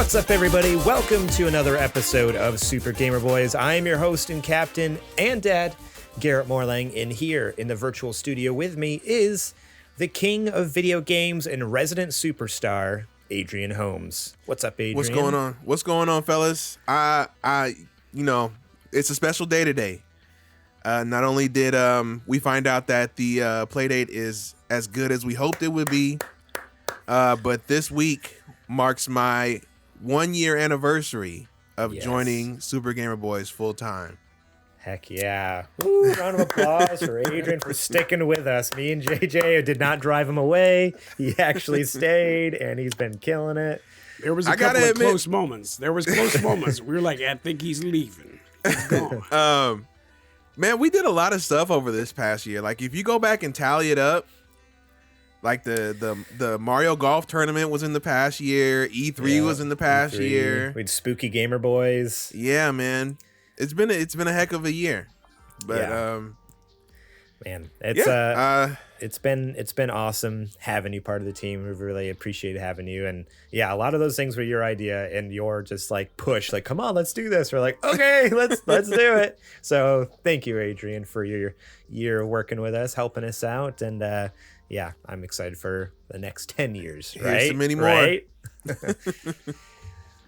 What's up, everybody? Welcome to another episode of Super Gamer Boys. I am your host and captain and dad, Garrett Morlang, and here in the virtual studio with me is the king of video games and resident superstar, Adrian Holmes. What's up, Adrian? What's going on? What's going on, fellas? It's a special day today. Not only did we find out that the Playdate is as good as we hoped it would be, but this week marks my 1-year anniversary of joining Super Gamer Boys full time. Heck yeah. Woo, round of applause for Adrian for sticking with us. Me and JJ did not drive him away. He actually stayed, and he's been killing it. There was a couple of close moments. We were like, I think he's leaving. He's gone. Man, we did a lot of stuff over this past year. Like, if you go back and tally it up, like the Mario Golf tournament was in the past year. E3 was in the past year. We had Spooky Gamer Boys. Yeah, man. It's been a heck of a year. But man, it's been awesome having you part of the team. We've really appreciated having you. And yeah, a lot of those things were your idea and your just like push, like, come on, let's do this. We're like, okay, let's do it. So thank you, Adrian, for your year working with us, helping us out. And yeah, I'm excited for the next 10 years, right? Here's so many more. Right?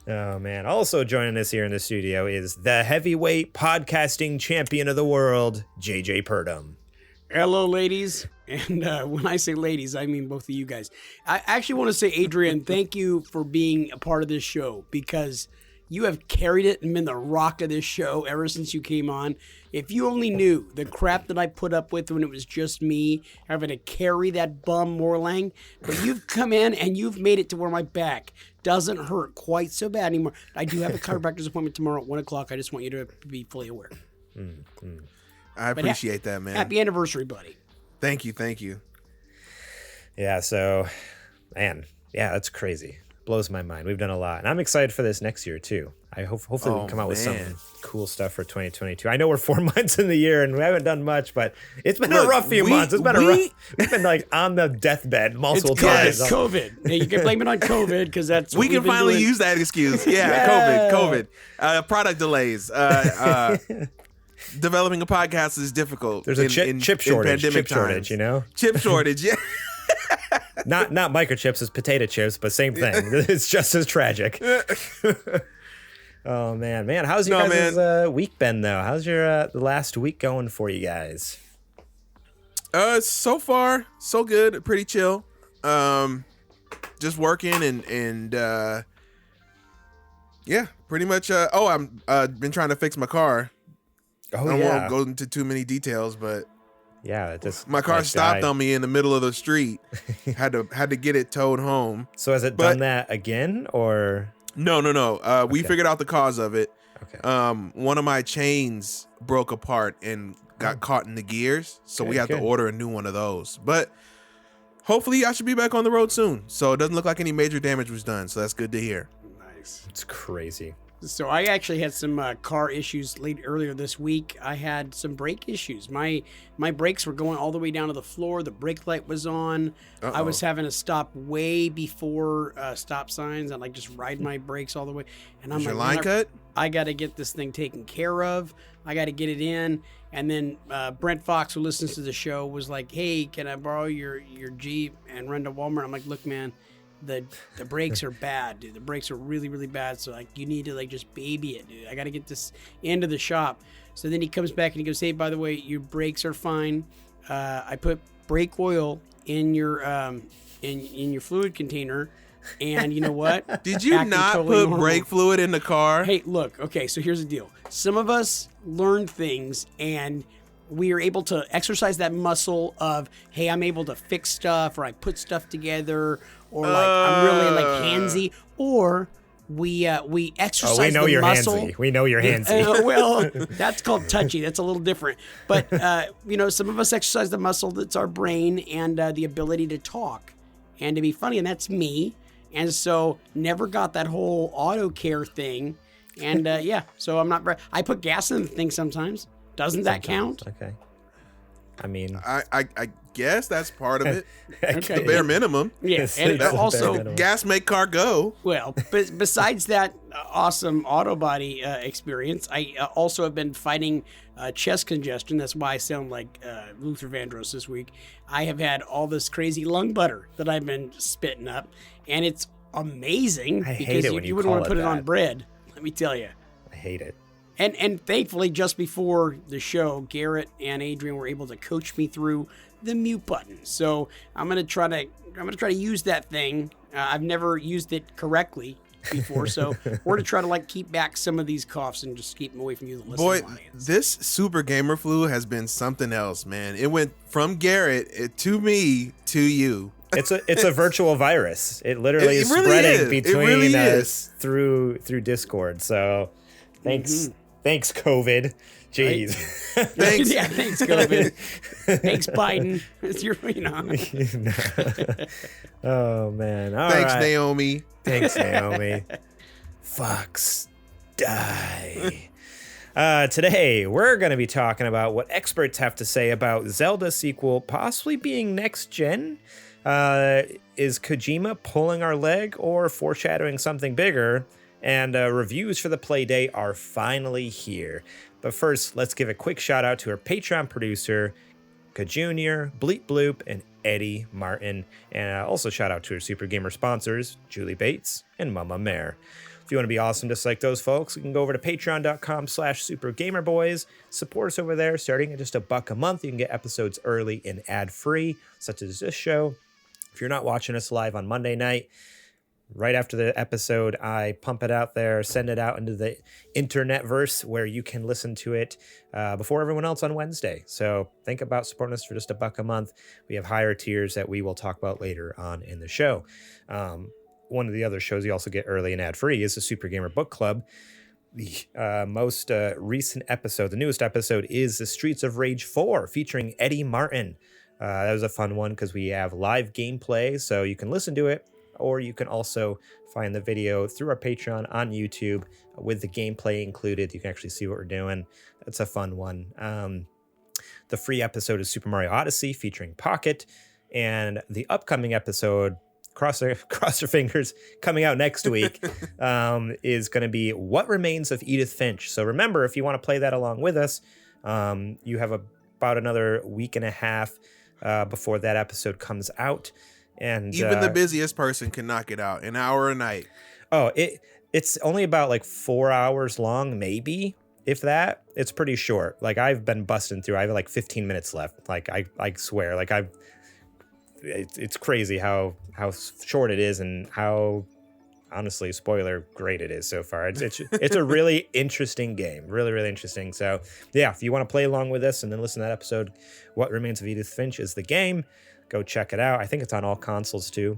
Oh, man. Also joining us here in the studio is the heavyweight podcasting champion of the world, JJ Purdom. Hello, ladies. And when I say ladies, I mean both of you guys. I actually want to say, Adrian, thank you for being a part of this show, because you have carried it and been the rock of this show ever since you came on. If you only knew the crap that I put up with when it was just me having to carry that bum Morlang, but you've come in and you've made it to where my back doesn't hurt quite so bad anymore. I do have a chiropractor's appointment tomorrow at 1 o'clock. I just want you to be fully aware. I appreciate that, man. Happy anniversary, buddy. Thank you. Yeah, so, man, yeah, that's crazy. Blows my mind. We've done a lot, and I'm excited for this next year too. I hopefully we can come out with some cool stuff for 2022. I know we're 4 months in the year and we haven't done much, but it's been a rough few months. We've been like on the deathbed multiple times. It's COVID. You can blame it on COVID because that's what we can finally use that excuse. Yeah, COVID. Product delays. Developing a podcast is difficult. There's a chip shortage, you know? Chip shortage, yeah. Not microchips, it's potato chips, but same thing. It's just as tragic. Oh man, how's your guys' week been though? How's your the last week going for you guys? So far so good, pretty chill. Just working and yeah, pretty much. I'm been trying to fix my car. I won't go into too many details, but yeah, my car stopped on me in the middle of the street. had to get it towed home. So has it done that again, or no? We figured out the cause of it. Okay. One of my chains broke apart and got caught in the gears, so we have to order a new one of those. But hopefully, I should be back on the road soon. So it doesn't look like any major damage was done. So that's good to hear. Nice. It's crazy. So I actually had some car issues earlier this week. I had some brake issues. My brakes were going all the way down to the floor. The brake light was on. I was having to stop way before stop signs and like just ride my brakes all the way. And I'm your line cut? I got to get this thing taken care of. I got to get it in. And then Brent Fox, who listens to the show, was like, "Hey, can I borrow your Jeep and run to Walmart?" I'm like, "Look, man. The brakes are bad, dude. The brakes are really, really bad. So like you need to like just baby it, dude. I got to get this into the shop." So then he comes back and he goes, "Hey, by the way, your brakes are fine. I put brake oil in your in your fluid container, and you know what? Did you not put brake fluid in the car?" Hey, look. Okay, so here's the deal. Some of us learn things and we are able to exercise that muscle of, hey, I'm able to fix stuff, or I put stuff together, or like I'm really like handsy, or we exercise we know the you're muscle. Handsy. We know you're handsy. Well, that's called touchy. That's a little different. But some of us exercise the muscle that's our brain and the ability to talk and to be funny, and that's me. And so never got that whole auto care thing. And so I'm not. I put gas in the thing sometimes. Doesn't that count? Okay. I mean, I guess that's part of it. Okay. The bare minimum. Yeah, and also gas make car go. Well, besides that awesome auto body experience, I also have been fighting chest congestion. That's why I sound like Luther Vandross this week. I have had all this crazy lung butter that I've been spitting up, and it's amazing because you wouldn't want to put it on bread. Let me tell you. I hate it. And thankfully, just before the show, Garrett and Adrian were able to coach me through the mute button. So I'm gonna try to use that thing. I've never used it correctly before, so we're to try to keep back some of these coughs and just keep them away from you, the listening audience. This super gamer flu has been something else, man. It went from Garrett to me to you. It's a virtual virus. It literally is really spreading is. between us through Discord. So thanks, COVID. Jeez. Right? Thanks. Yeah, thanks, COVID. Thanks, Biden. It's your, Oh man. All thanks, right. Naomi. Thanks, Naomi. Fucks die. Today, we're going to be talking about what experts have to say about Zelda sequel possibly being next gen. Is Kojima pulling our leg or foreshadowing something bigger? And reviews for the Playdate are finally here. But first, let's give a quick shout out to our Patreon producer, Jr, Bleep Bloop, and Eddie Martin. And also shout out to our Super Gamer sponsors, Julie Bates and Mama Mare. If you want to be awesome just like those folks, you can go over to patreon.com/supergamerboys. Support us over there. Starting at just $1 a month, you can get episodes early and ad-free, such as this show. If you're not watching us live on Monday night, right after the episode, I pump it out there, send it out into the internetverse where you can listen to it before everyone else on Wednesday. So think about supporting us for just $1 a month. We have higher tiers that we will talk about later on in the show. One of the other shows you also get early and ad-free is the Super Gamer Book Club. The most recent episode, the newest episode, is the Streets of Rage 4 featuring Eddie Martin. That was a fun one because we have live gameplay, so you can listen to it, or you can also find the video through our Patreon on YouTube with the gameplay included. You can actually see what we're doing. That's a fun one. The free episode is Super Mario Odyssey featuring Pocket, and the upcoming episode, cross your fingers, coming out next week, is going to be What Remains of Edith Finch. So remember, if you want to play that along with us, you have about another week and a half before that episode comes out. And even the busiest person can knock it out an hour a night. Oh, it's only about 4 hours long, maybe, if that. It's pretty short. I've been busting through. I have 15 minutes left. I swear. It's crazy how short it is and how, honestly, spoiler, great it is so far. It's a really interesting game. Really, really interesting. So yeah, if you want to play along with us and then listen to that episode, What Remains of Edith Finch is the game. Go check it out. I think it's on all consoles too.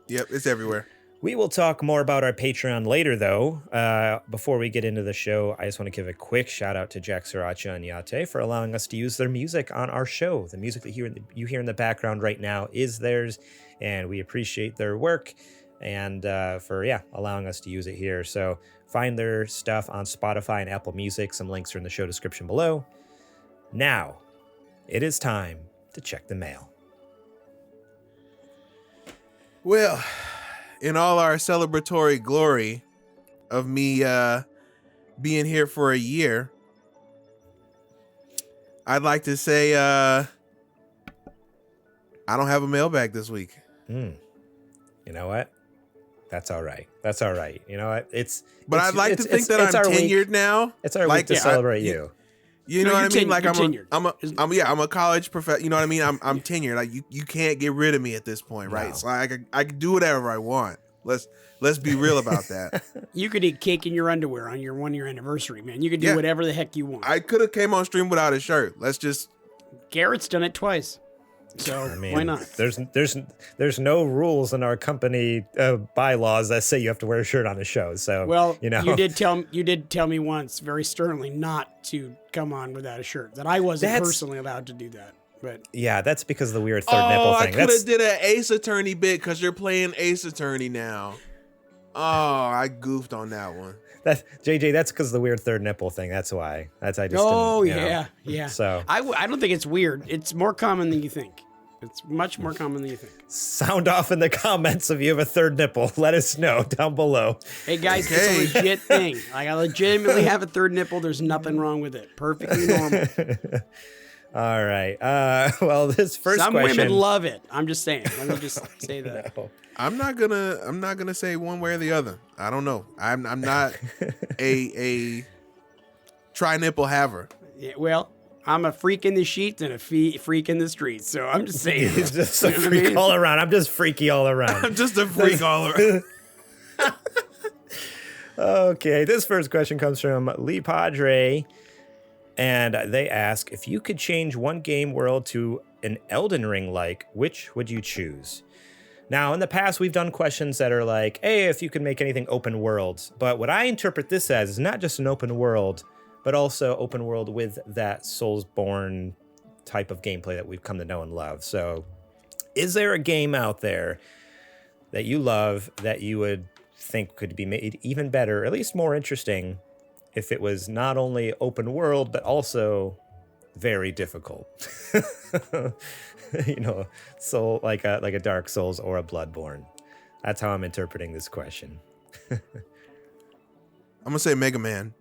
Yep, it's everywhere. We will talk more about our Patreon later, though. Before we get into the show, I just want to give a quick shout out to Jack Sriracha and Yate for allowing us to use their music on our show. The music that you hear in the background right now is theirs, and we appreciate their work and for allowing us to use it here. So find their stuff on Spotify and Apple Music. Some links are in the show description below. Now, it is time to check the mail. Well, in all our celebratory glory of me being here for a year, I'd like to say I don't have a mailbag this week. You know what? That's all right. That's all right. You know what? I'd like to think that I'm tenured now. It's our week to celebrate you. You know what I mean? I'm a college professor. You know what I mean? I'm tenured. You can't get rid of me at this point, right? No. So I can do whatever I want. Let's be real about that. You could eat cake in your underwear on your 1 year anniversary, man. You could do whatever the heck you want. I could have came on stream without a shirt. Garrett's done it twice. So why not? There's no rules in our company bylaws that say you have to wear a shirt on the show. So you did tell me once very sternly not to come on without a shirt. That I wasn't personally allowed to do that. But yeah, that's because of the weird third nipple thing. I could have did an Ace Attorney bit because you're playing Ace Attorney now. Oh, I goofed on that one. That's JJ. That's because the weird third nipple thing. That's why. I just. Oh didn't, yeah, yeah. So I don't think it's weird. It's more common than you think. It's much more common than you think. Sound off in the comments if you have a third nipple. Let us know down below. Hey guys, it's a legit thing. Like, I legitimately have a third nipple. There's nothing wrong with it. Perfectly normal. All right. Well, this first Some question. women love it. I'm just saying. Let me just say that. No. I'm not gonna say one way or the other. I don't know. I'm not a tri nipple haver. Yeah, well, I'm a freak in the sheets and a freak in the streets. So I'm just saying. He's just a freak all around. I'm just freaky all around. I'm just a freak all around. Okay, this first question comes from Lee Padre, and they ask, if you could change one game world to an Elden Ring like, which would you choose? Now, in the past, we've done questions that are like, hey, if you could make anything open world. But what I interpret this as is not just an open world, but also open world with that Soulsborne type of gameplay that we've come to know and love. So is there a game out there that you love that you would think could be made even better, or at least more interesting, if it was not only open world, but also very difficult? So like a Dark Souls or a Bloodborne. That's how I'm interpreting this question. I'm gonna say Mega Man.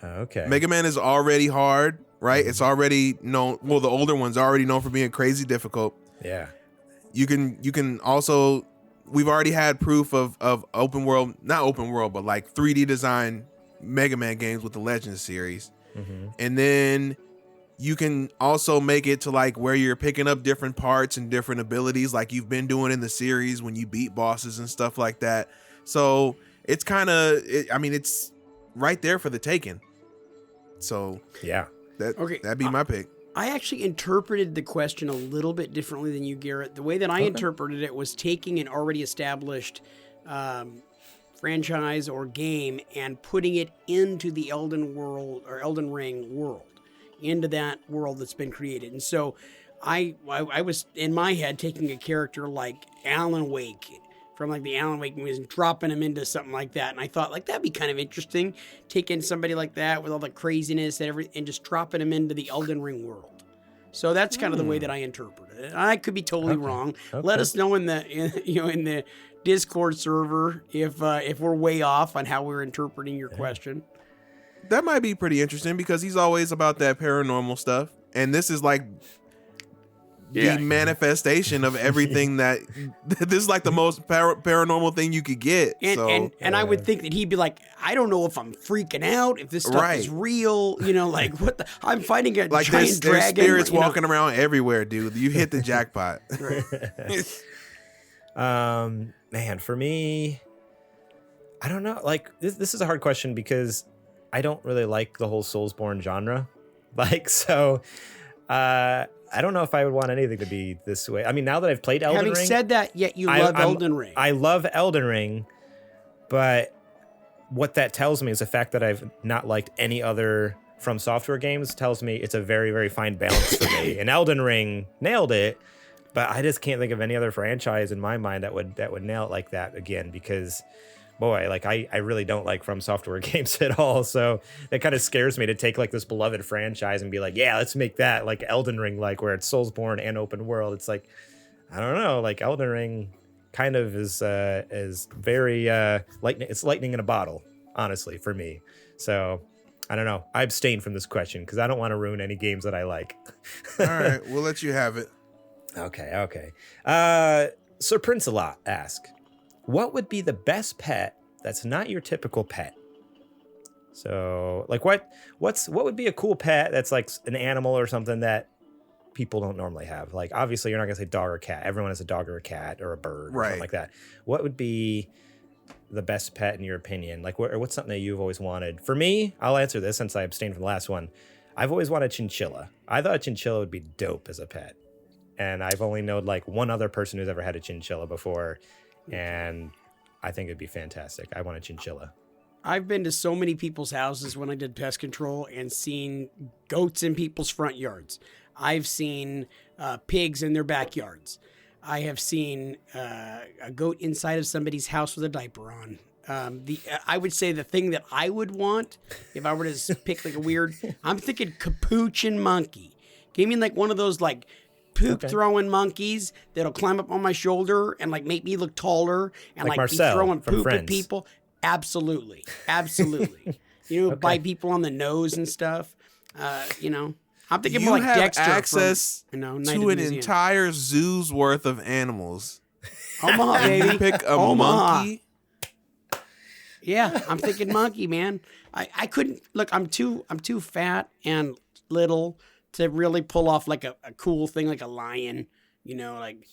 Okay. Mega Man is already hard, right? It's already known. Well, the older one's already known for being crazy difficult. Yeah. You can also, we've already had proof of open world, not open world, but like 3D design Mega Man games with the Legends series. Mm-hmm. And then you can also make it to like where you're picking up different parts and different abilities like you've been doing in the series when you beat bosses and stuff like that. So it's kind of, it's right there for the taking. So yeah, that'd be my pick. I actually interpreted the question a little bit differently than you, Garrett. The way that I interpreted it was taking an already established franchise or game and putting it into the Elden Ring world, into that world that's been created. And so I was in my head taking a character like Alan Wake from like the Alan Wake movies and dropping him into something like that. And I thought like that'd be kind of interesting, taking somebody like that with all the craziness and everything and just dropping him into the Elden Ring world. So that's kind of the way that I interpreted it. I could be totally wrong. Okay. Let us know in the Discord server if we're way off on how we're interpreting your question. That might be pretty interesting because he's always about that paranormal stuff. And this is like the manifestation of everything that this is like the most paranormal thing you could get. And I would think that he'd be like, I don't know if I'm freaking out, if this stuff is real, like what I'm fighting a like giant dragon. There's spirits walking around everywhere, dude. You hit the jackpot. Man, for me, I don't know. Like this is a hard question because I don't really like the whole Soulsborne genre. I don't know if I would want anything to be this way. I mean, now that I've played Elden Ring. Having said that, yet you love Elden Ring. I love Elden Ring, but what that tells me is the fact that I've not liked any other From Software games tells me it's a very, very fine balance for me. And Elden Ring nailed it, but I just can't think of any other franchise in my mind that would nail it like that again, because boy, like I really don't like From Software games at all. So that kind of scares me to take like this beloved franchise and be like, yeah, let's make that like Elden Ring, like where it's Soulsborne and open world. It's like, I don't know, like Elden Ring kind of is very lightning. It's lightning in a bottle, honestly, for me. So I don't know. I abstain from this question because I don't want to ruin any games that I like. All right, we'll let you have it. Okay. Sir Prince-a-Lot ask, what would be the best pet that's not your typical pet? So, like, what would be a cool pet that's like an animal or something that people don't normally have? Like, obviously, you're not gonna say dog or cat. Everyone has a dog or a cat or a bird or something like that. What would be the best pet in your opinion? Like, what's something that you've always wanted? For me, I'll answer this since I abstained from the last one. I've always wanted chinchilla. I thought a chinchilla would be dope as a pet, and I've only known like one other person who's ever had a chinchilla before. And I think it'd be fantastic. I want a chinchilla. I've been to so many people's houses when I did pest control and seen goats in people's front yards. I've seen pigs in their backyards. I have seen a goat inside of somebody's house with a diaper on. I would say the thing that I would want if I were to pick like a weird, I'm thinking capuchin monkey. Give me like one of those like poop throwing monkeys that'll climb up on my shoulder and like make me look taller and like Marcel be throwing from poop Friends. at people. Absolutely. Bite people on the nose and stuff. I'm thinking more like have Dexter access from, Night to at the an Museum. entire zoo's worth of animals. Omaha, baby. You pick a Omaha. monkey. Yeah, I'm thinking monkey, man. I couldn't look. I'm too fat and little to really pull off like a cool thing like a lion. Like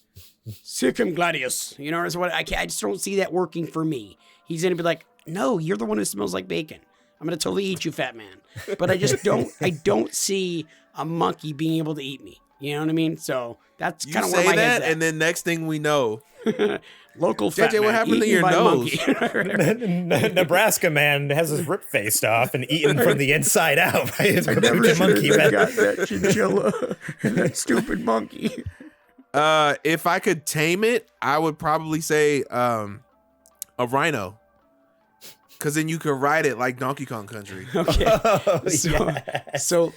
Siccum gladius. Or what I just don't see that working for me. He's gonna be like, no, you're the one who smells like bacon. I'm gonna totally eat you, fat man. But I just don't. I don't see a monkey being able to eat me. You know what I mean? So that's kind of where my head's at. And then next thing we know, local fat man what happened to eaten your by a nose? monkey. Nebraska man has his rip faced off and eaten from the inside out by his capuchin monkey. got that chinchilla and that stupid monkey. if I could tame it, I would probably say a rhino. Because then you could ride it like Donkey Kong Country. Okay. Oh, So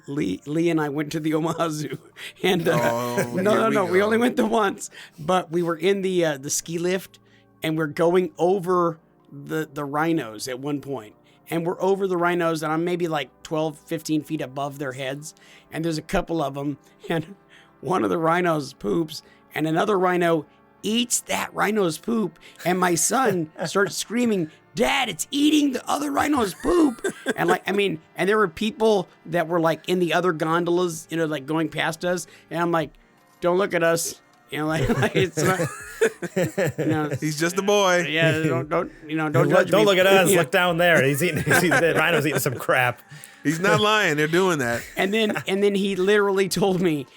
Lee and I went to the Omaha Zoo, and no, we only went the once, but we were in the ski lift, and we're going over the rhinos at one point, and we're over the rhinos, and I'm maybe like 12, 15 feet above their heads, and there's a couple of them, and one of the rhinos poops, and another rhino eats that rhino's poop, and my son starts screaming, Dad, it's eating the other rhino's poop. And and there were people that were like in the other gondolas, like going past us, and I'm like, don't look at us. It's not, He's just a boy. Yeah, don't judge me. Don't look at us. Look down there. The rhino's eating some crap. He's not lying. They're doing that. And then he literally told me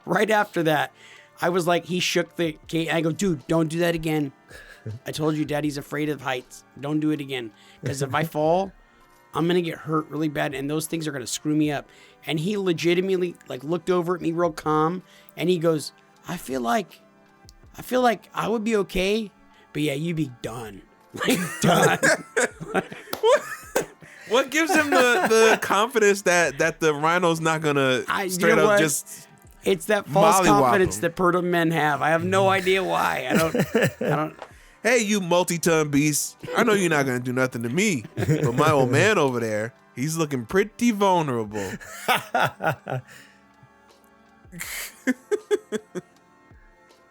right after that. I was like, he shook the cage. I go, dude, don't do that again. I told you, Daddy's afraid of heights. Don't do it again. Because if I fall, I'm going to get hurt really bad. And those things are going to screw me up. And he legitimately looked over at me real calm. And he goes, I feel like I would be okay. But yeah, you'd be done. Done. What gives him the confidence that the rhino's not going to straight up just... It's that false confidence him. that Perta men have. I have no idea why. I don't. Hey, you multi-ton beast. I know you're not going to do nothing to me. But my old man over there, he's looking pretty vulnerable.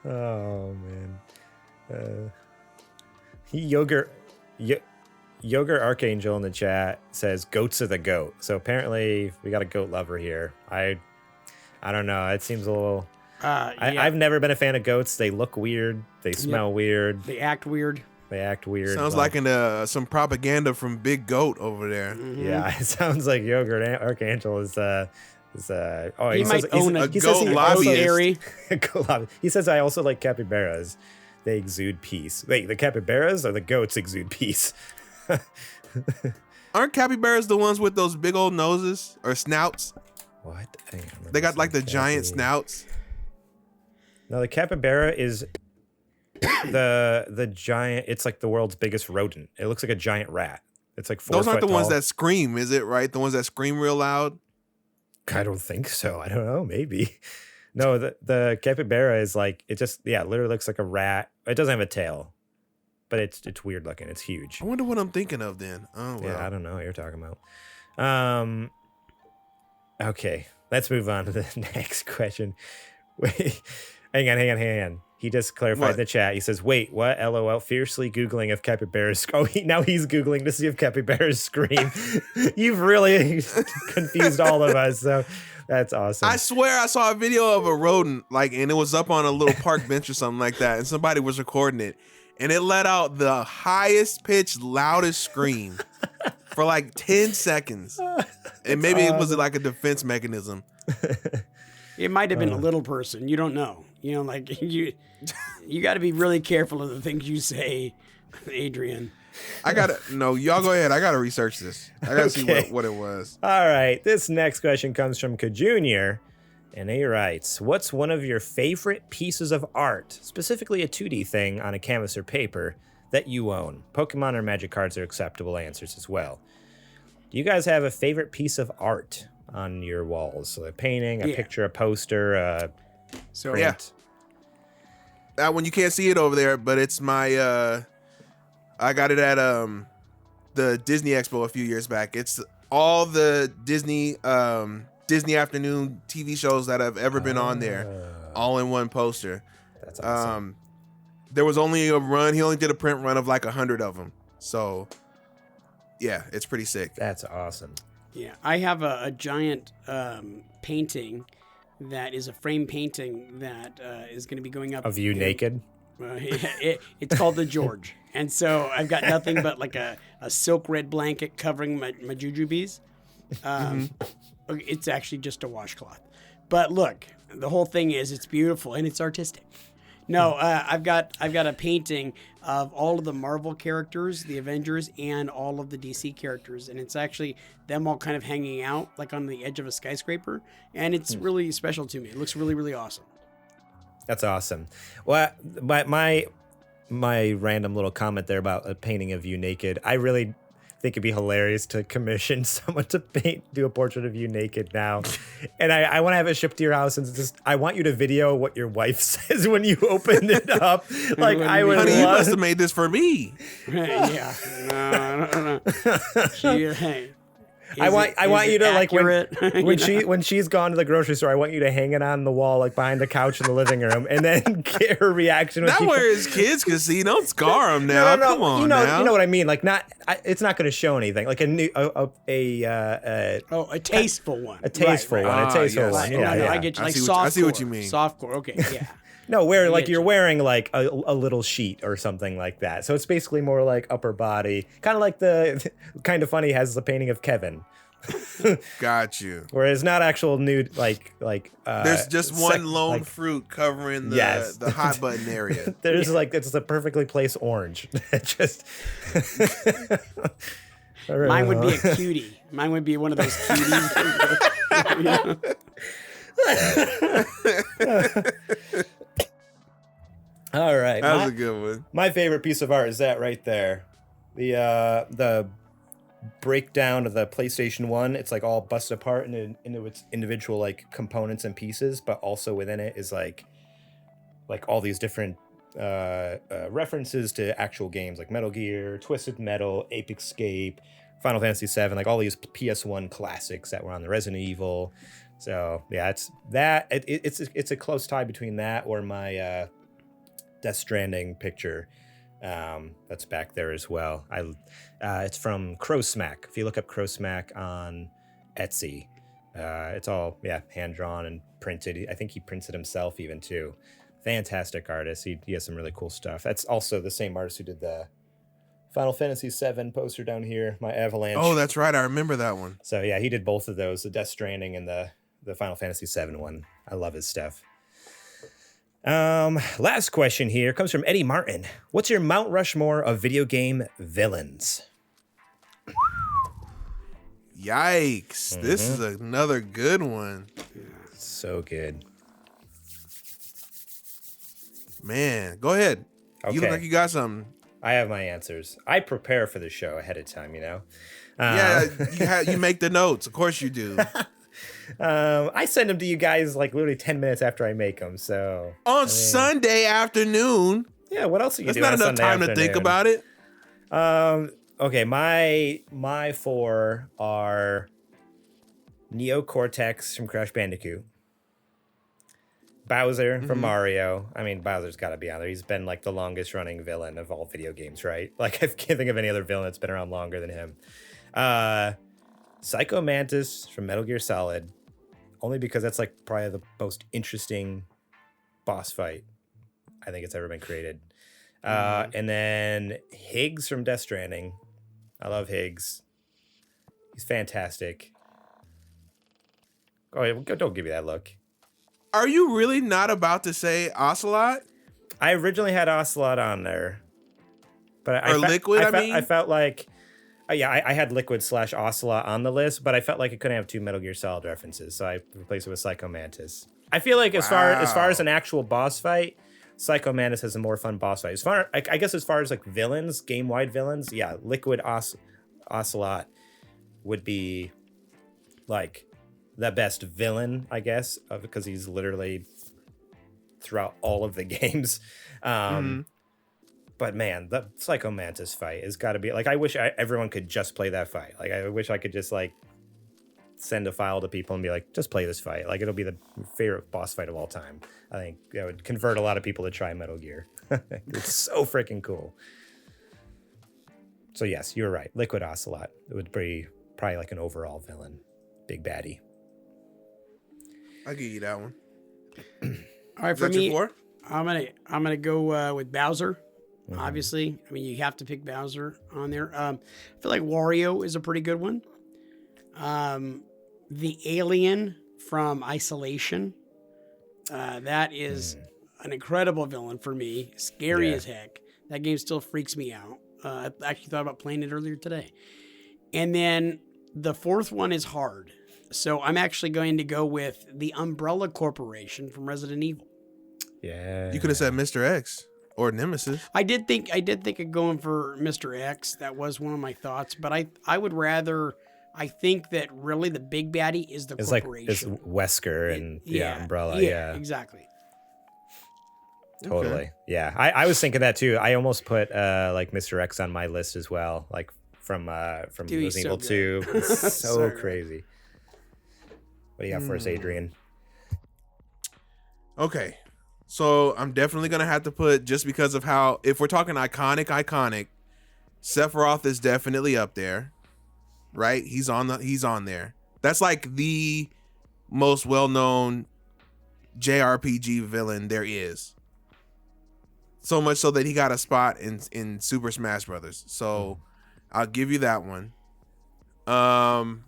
Oh, man. Yogurt Archangel in the chat says goats are the goat. So apparently we got a goat lover here. I don't know. It seems a little... Yeah. I've never been a fan of goats. They look weird. They smell weird. They act weird. Sounds like some propaganda from Big Goat over there. Mm-hmm. Yeah, it sounds like Yogurt Archangel is he might own a goat lobbyist. He says I also like capybaras. They exude peace. Wait, the capybaras or the goats exude peace? Aren't capybaras the ones with those big old noses or snouts? What? They got like the giant snouts. No, the capybara is the giant. It's like the world's biggest rodent. It looks like a giant rat. It's like 4 Those aren't foot the ones tall. that scream, is it? Right, the ones that scream real loud. I don't think so. I don't know. Maybe. No, the capybara is like it just literally looks like a rat. It doesn't have a tail, but it's weird looking. It's huge. I wonder what I'm thinking of then. Oh well. Yeah, I don't know what you're talking about. Okay, let's move on to the next question. Wait, hang on. He just clarified in the chat. He says, wait, what? LOL, fiercely Googling if capybaras... now he's Googling to see if capybaras scream. You've really confused all of us, so that's awesome. I swear I saw a video of a rodent, and it was up on a little park bench or something like that, and somebody was recording it, and it let out the highest pitched, loudest scream for 10 seconds. And maybe it was like a defense mechanism. It might have been a little person. You don't know. You got to be really careful of the things you say, Adrian. Y'all go ahead. I gotta research this. I gotta see what it was. All right. This next question comes from Jr. And he writes, what's one of your favorite pieces of art, specifically a 2D thing on a canvas or paper, that you own. Pokemon or Magic cards are acceptable answers as well. Do you guys have a favorite piece of art on your walls? So a painting, a picture, a poster, a print? That one, you can't see it over there, but it's my I got it at the Disney Expo a few years back. It's all the Disney afternoon TV shows that have ever been on there, all in one poster. That's awesome. There was only a run. He only did a print run of like 100 of them. So yeah, it's pretty sick. That's awesome. Yeah, I have a giant painting that is a frame painting that is going to be going up. Of you naked? It's called the George. And so I've got nothing but like a silk red blanket covering my jujubes. It's actually just a washcloth. But look, the whole thing is it's beautiful and it's artistic. No, I've got a painting of all of the Marvel characters, the Avengers, and all of the DC characters, and it's actually them all kind of hanging out like on the edge of a skyscraper, and it's really special to me. It looks really, really awesome. That's awesome. Well, my random little comment there about a painting of you naked, I really think it'd be hilarious to commission someone to do a portrait of you naked now. And I want to have it shipped to your house, and just I want you to video what your wife says when you open it up. Like, I would Honey, you must have made this for me. Yeah. No. Hey. I want you to accurate? like when she's gone to the grocery store, I want you to hang it on the wall like behind the couch in the living room, and then get her reaction. Not where his kids can see. Don't scar them now. No, come on, you now. know what I mean. Like it's not going to show anything. Like a tasteful one. A tasteful one. A tasteful one. Yeah, Yeah, I get you. Like I see what you mean. Softcore. Okay. Yeah. No, where like you're wearing like a little sheet or something like that. So it's basically more like upper body, kind of like the Kind of Funny has the painting of Kevin. Got you. Whereas not actual nude, like there's just one lone fruit covering the hot button area. There's like it's a perfectly placed orange. Just mine would be a cutie. Mine would be one of those cuties. All right, that was a good one. My favorite piece of art is that right there, the breakdown of the PlayStation 1. It's like all busted apart into its individual like components and pieces, but also within it is like all these different references to actual games like Metal Gear, Twisted Metal, Ape Escape, Final Fantasy 7, like all these PS1 classics that were on the Resident Evil. So yeah, it's a close tie between that or my Death Stranding picture. That's back there as well. It's from Crow Smack. If you look up Crow Smack on Etsy, it's all hand drawn and printed. I think he prints it himself even too. Fantastic artist. He has some really cool stuff. That's also the same artist who did the Final Fantasy 7 poster down here, my Avalanche. Oh, that's right. I remember that one. So yeah, he did both of those, the Death Stranding and the Final Fantasy 7 one. I love his stuff. Last question here comes from Eddie Martin. What's your Mount Rushmore of video game villains? Yikes. This is another good one. So good. Man, go ahead. Okay. You look like you got something. I have my answers. I prepare for the show ahead of time, you know? You make the notes. Of course you do. I send them to you guys like literally 10 minutes after I make them. So Sunday afternoon. Yeah, what else are you doing? That's not enough time to think about it. Okay, my four are Neo Cortex from Crash Bandicoot, Bowser from Mario. I mean, Bowser's got to be on there. He's been like the longest running villain of all video games, right? Like I can't think of any other villain that's been around longer than him. Psycho Mantis from Metal Gear Solid, only because that's like probably the most interesting boss fight I think it's ever been created. And then Higgs from Death Stranding. I love Higgs. He's fantastic. Oh, don't give me that look. Are you really not about to say Ocelot? I originally had Ocelot on there, but Liquid. I felt like, I had Liquid / Ocelot on the list, but I felt like it couldn't have two Metal Gear Solid references, so I replaced it with Psycho Mantis. I feel like as far as an actual boss fight, Psycho Mantis has a more fun boss fight. I guess as far as like villains, game-wide villains, yeah, Liquid Ocelot would be like the best villain, I guess, because he's literally throughout all of the games. But man, the Psycho Mantis fight has got to be like, I wish everyone could just play that fight. Like, I wish I could just like send a file to people and be like, just play this fight. Like, it'll be the favorite boss fight of all time. I think that would convert a lot of people to try Metal Gear. It's so freaking cool. So yes, you're right. Liquid Ocelot. It would be probably like an overall villain. Big baddie. I'll give you that one. All right, for me, I'm gonna go with Bowser. Obviously, I mean, you have to pick Bowser on there. I feel like Wario is a pretty good one. The alien from Isolation, that is an incredible villain for me. Scary as heck. That game still freaks me out. I actually thought about playing it earlier today. And then the fourth one is hard. So I'm actually going to go with the Umbrella Corporation from Resident Evil. Yeah. You could have said Mr. X or Nemesis. I did think of going for Mr. X. That was one of my thoughts, but I would rather. I think that really the big baddie is the corporation. It's Wesker and Umbrella. Yeah, exactly. Totally. Okay. Yeah. I was thinking that too. I almost put like Mr. X on my list as well. Like from Resident Evil 2. It's so crazy. What do you got for us, Adrian? Okay. So I'm definitely gonna have to put, just because of how, if we're talking iconic, Sephiroth is definitely up there. Right? He's on there. That's like the most well-known JRPG villain there is. So much so that he got a spot in Super Smash Brothers. So I'll give you that one. God,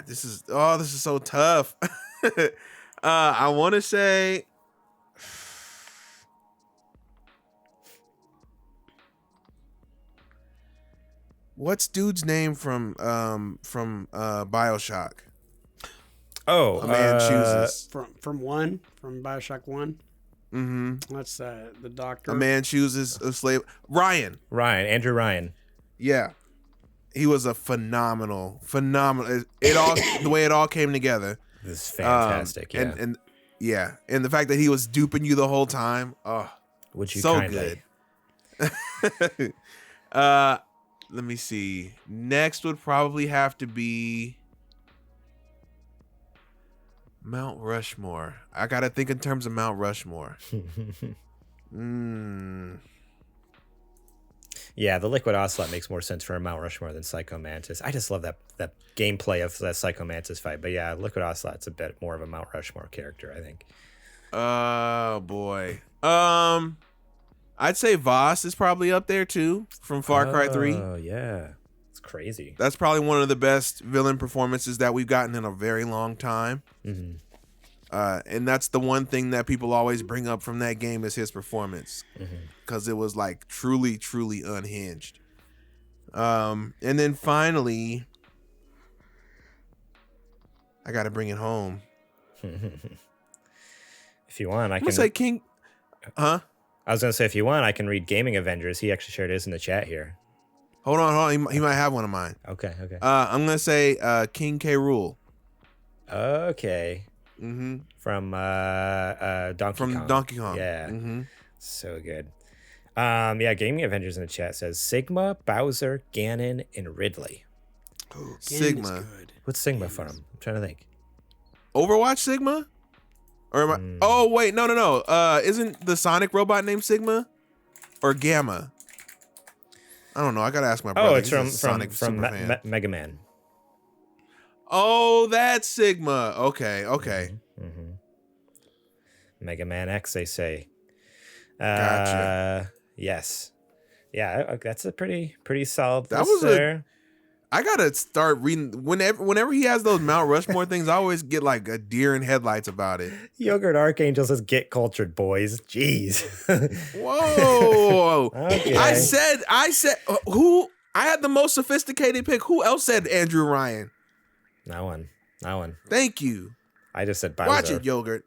this is so tough. I want to say what's dude's name from BioShock? Oh, A Man Chooses. From BioShock 1. Mm-hmm. That's the doctor. A Man Chooses a Slave. Andrew Ryan. Yeah. He was a phenomenal. It all, the way it all came together. This is fantastic. And the fact that he was duping you the whole time. Oh, would you so kindly? Good. Let me see. Next would probably have to be Mount Rushmore. I gotta think in terms of Mount Rushmore. Yeah, the Liquid Ocelot makes more sense for a Mount Rushmore than Psycho Mantis. I just love that gameplay of that Psycho Mantis fight. But yeah, Liquid Ocelot's a bit more of a Mount Rushmore character, I think. Oh boy. I'd say Voss is probably up there too, from Far Cry 3. Oh yeah, it's crazy. That's probably one of the best villain performances that we've gotten in a very long time. Mm-hmm. And that's the one thing that people always bring up from that game is his performance, because it was like truly, truly unhinged. And then finally, I got to bring it home. If you want, I can say King. Huh? I was gonna say, if you want, I can read Gaming Avengers. He actually shared his in the chat here. Hold on. He might have one of mine. Okay. I'm gonna say King K. Rool. Okay. Mm-hmm. From Donkey Kong. Yeah. Mm-hmm. So good. Yeah, Gaming Avengers in the chat says Sigma, Bowser, Ganon, and Ridley. Oh, Sigma. What's Sigma from? I'm trying to think. Overwatch Sigma? Or am I? Oh wait, no. Isn't the Sonic robot named Sigma or Gamma? I don't know. I gotta ask my brother. Oh, it's from Mega Man. Oh, that's Sigma. Okay. Mm-hmm. Mega Man X, they say. Gotcha. Yes. Yeah, that's a pretty solid. That was I gotta start reading whenever he has those Mount Rushmore things. I always get like a deer in headlights about it. Yogurt Archangel says, "Get cultured, boys." Jeez. Whoa. Okay. I said who? I had the most sophisticated pick. Who else said Andrew Ryan? No one. Thank you. I just said Bowser. Watch it, Yogurt.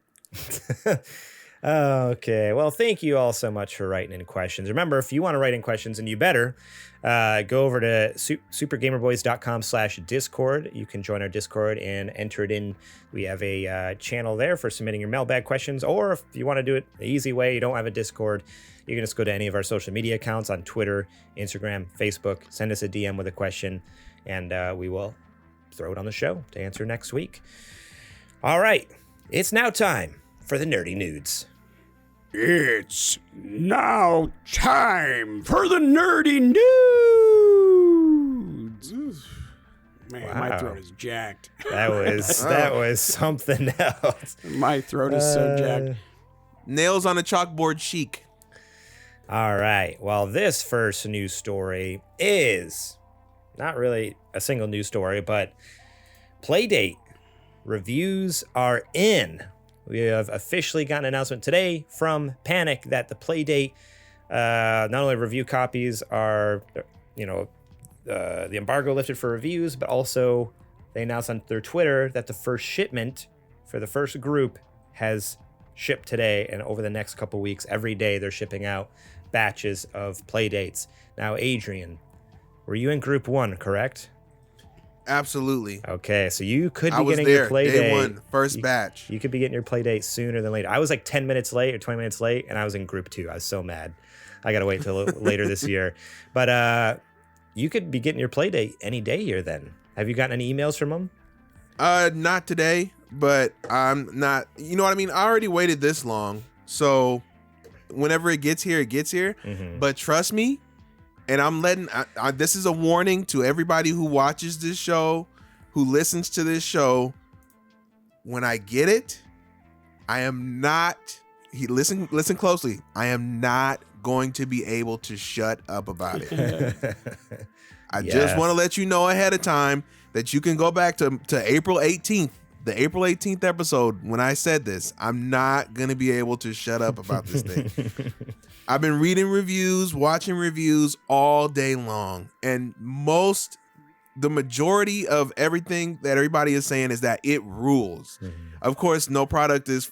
Okay. Well, thank you all so much for writing in questions. Remember, if you want to write in questions, and you better, go over to supergamerboys.com/Discord. You can join our Discord and enter it in. We have a channel there for submitting your mailbag questions. Or if you want to do it the easy way, you don't have a Discord, you can just go to any of our social media accounts on Twitter, Instagram, Facebook, send us a DM with a question, and we will throw it on the show to answer next week. All right. It's now time for the Nerdy Nudes. It's now time for the Nerdy Nudes. Man, Wow. my throat is jacked. That was something else. My throat is so jacked. Nails on a chalkboard chic. All right. Well, this first news story is not really a single news story, but Playdate reviews are in. We have officially gotten an announcement today from Panic that the Playdate, not only review copies are, the embargo lifted for reviews, but also they announced on their Twitter that the first shipment for the first group has shipped today, and over the next couple weeks, every day they're shipping out batches of Playdates. Now, Adrian, were you in group 1, correct? Absolutely. Okay, so you could be I was getting there, your Playdate. day one, first batch. You could be getting your Playdate sooner than later. I was like 10 minutes late or 20 minutes late, and I was in group 2. I was so mad. I got to wait till later this year. But you could be getting your Playdate any day here then. Have you gotten any emails from them? Not today, but I'm not, you know what I mean? I already waited this long. So whenever it gets here, it gets here. Mm-hmm. But trust me, and I'm letting, this is a warning to everybody who watches this show, who listens to this show. When I get it, I am not, listen closely. I am not going to be able to shut up about it. I just want to let you know ahead of time that you can go back to April 18th, the April 18th episode when I said this. I'm not going to be able to shut up about this thing. I've been reading reviews, watching reviews all day long, and the majority of everything that everybody is saying is that it rules. Mm-hmm. Of course, no product is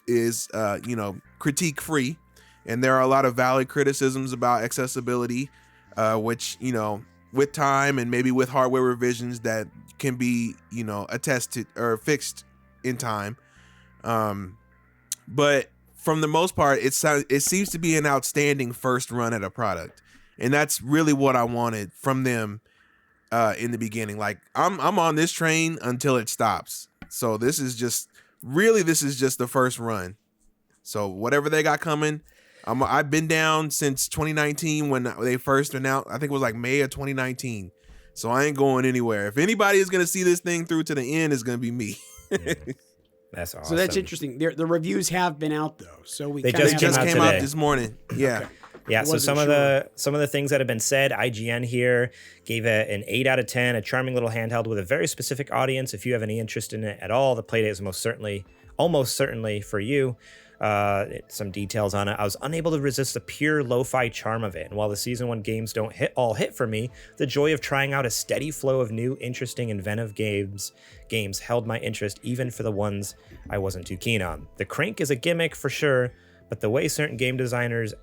critique free, and there are a lot of valid criticisms about accessibility, which, with time and maybe with hardware revisions that can be, attested or fixed in time. But from the most part, it seems to be an outstanding first run at a product. And that's really what I wanted from them in the beginning. Like, I'm on this train until it stops. So this is just the first run. So whatever they got coming, I've been down since 2019 when they first announced. I think it was like May of 2019. So I ain't going anywhere. If anybody is going to see this thing through to the end, it's going to be me. That's awesome. So that's interesting. The reviews have been out though. So they just came out this morning. Yeah. Okay. Yeah, so some of the things that have been said, IGN here gave it an 8 out of 10, a charming little handheld with a very specific audience. If you have any interest in it at all, the Playdate is almost certainly for you. Some details on it. I was unable to resist the pure lo-fi charm of it. And while the season 1 games don't hit for me, the joy of trying out a steady flow of new, interesting, inventive games held my interest even for the ones I wasn't too keen on. The crank is a gimmick for sure, but the way certain game designers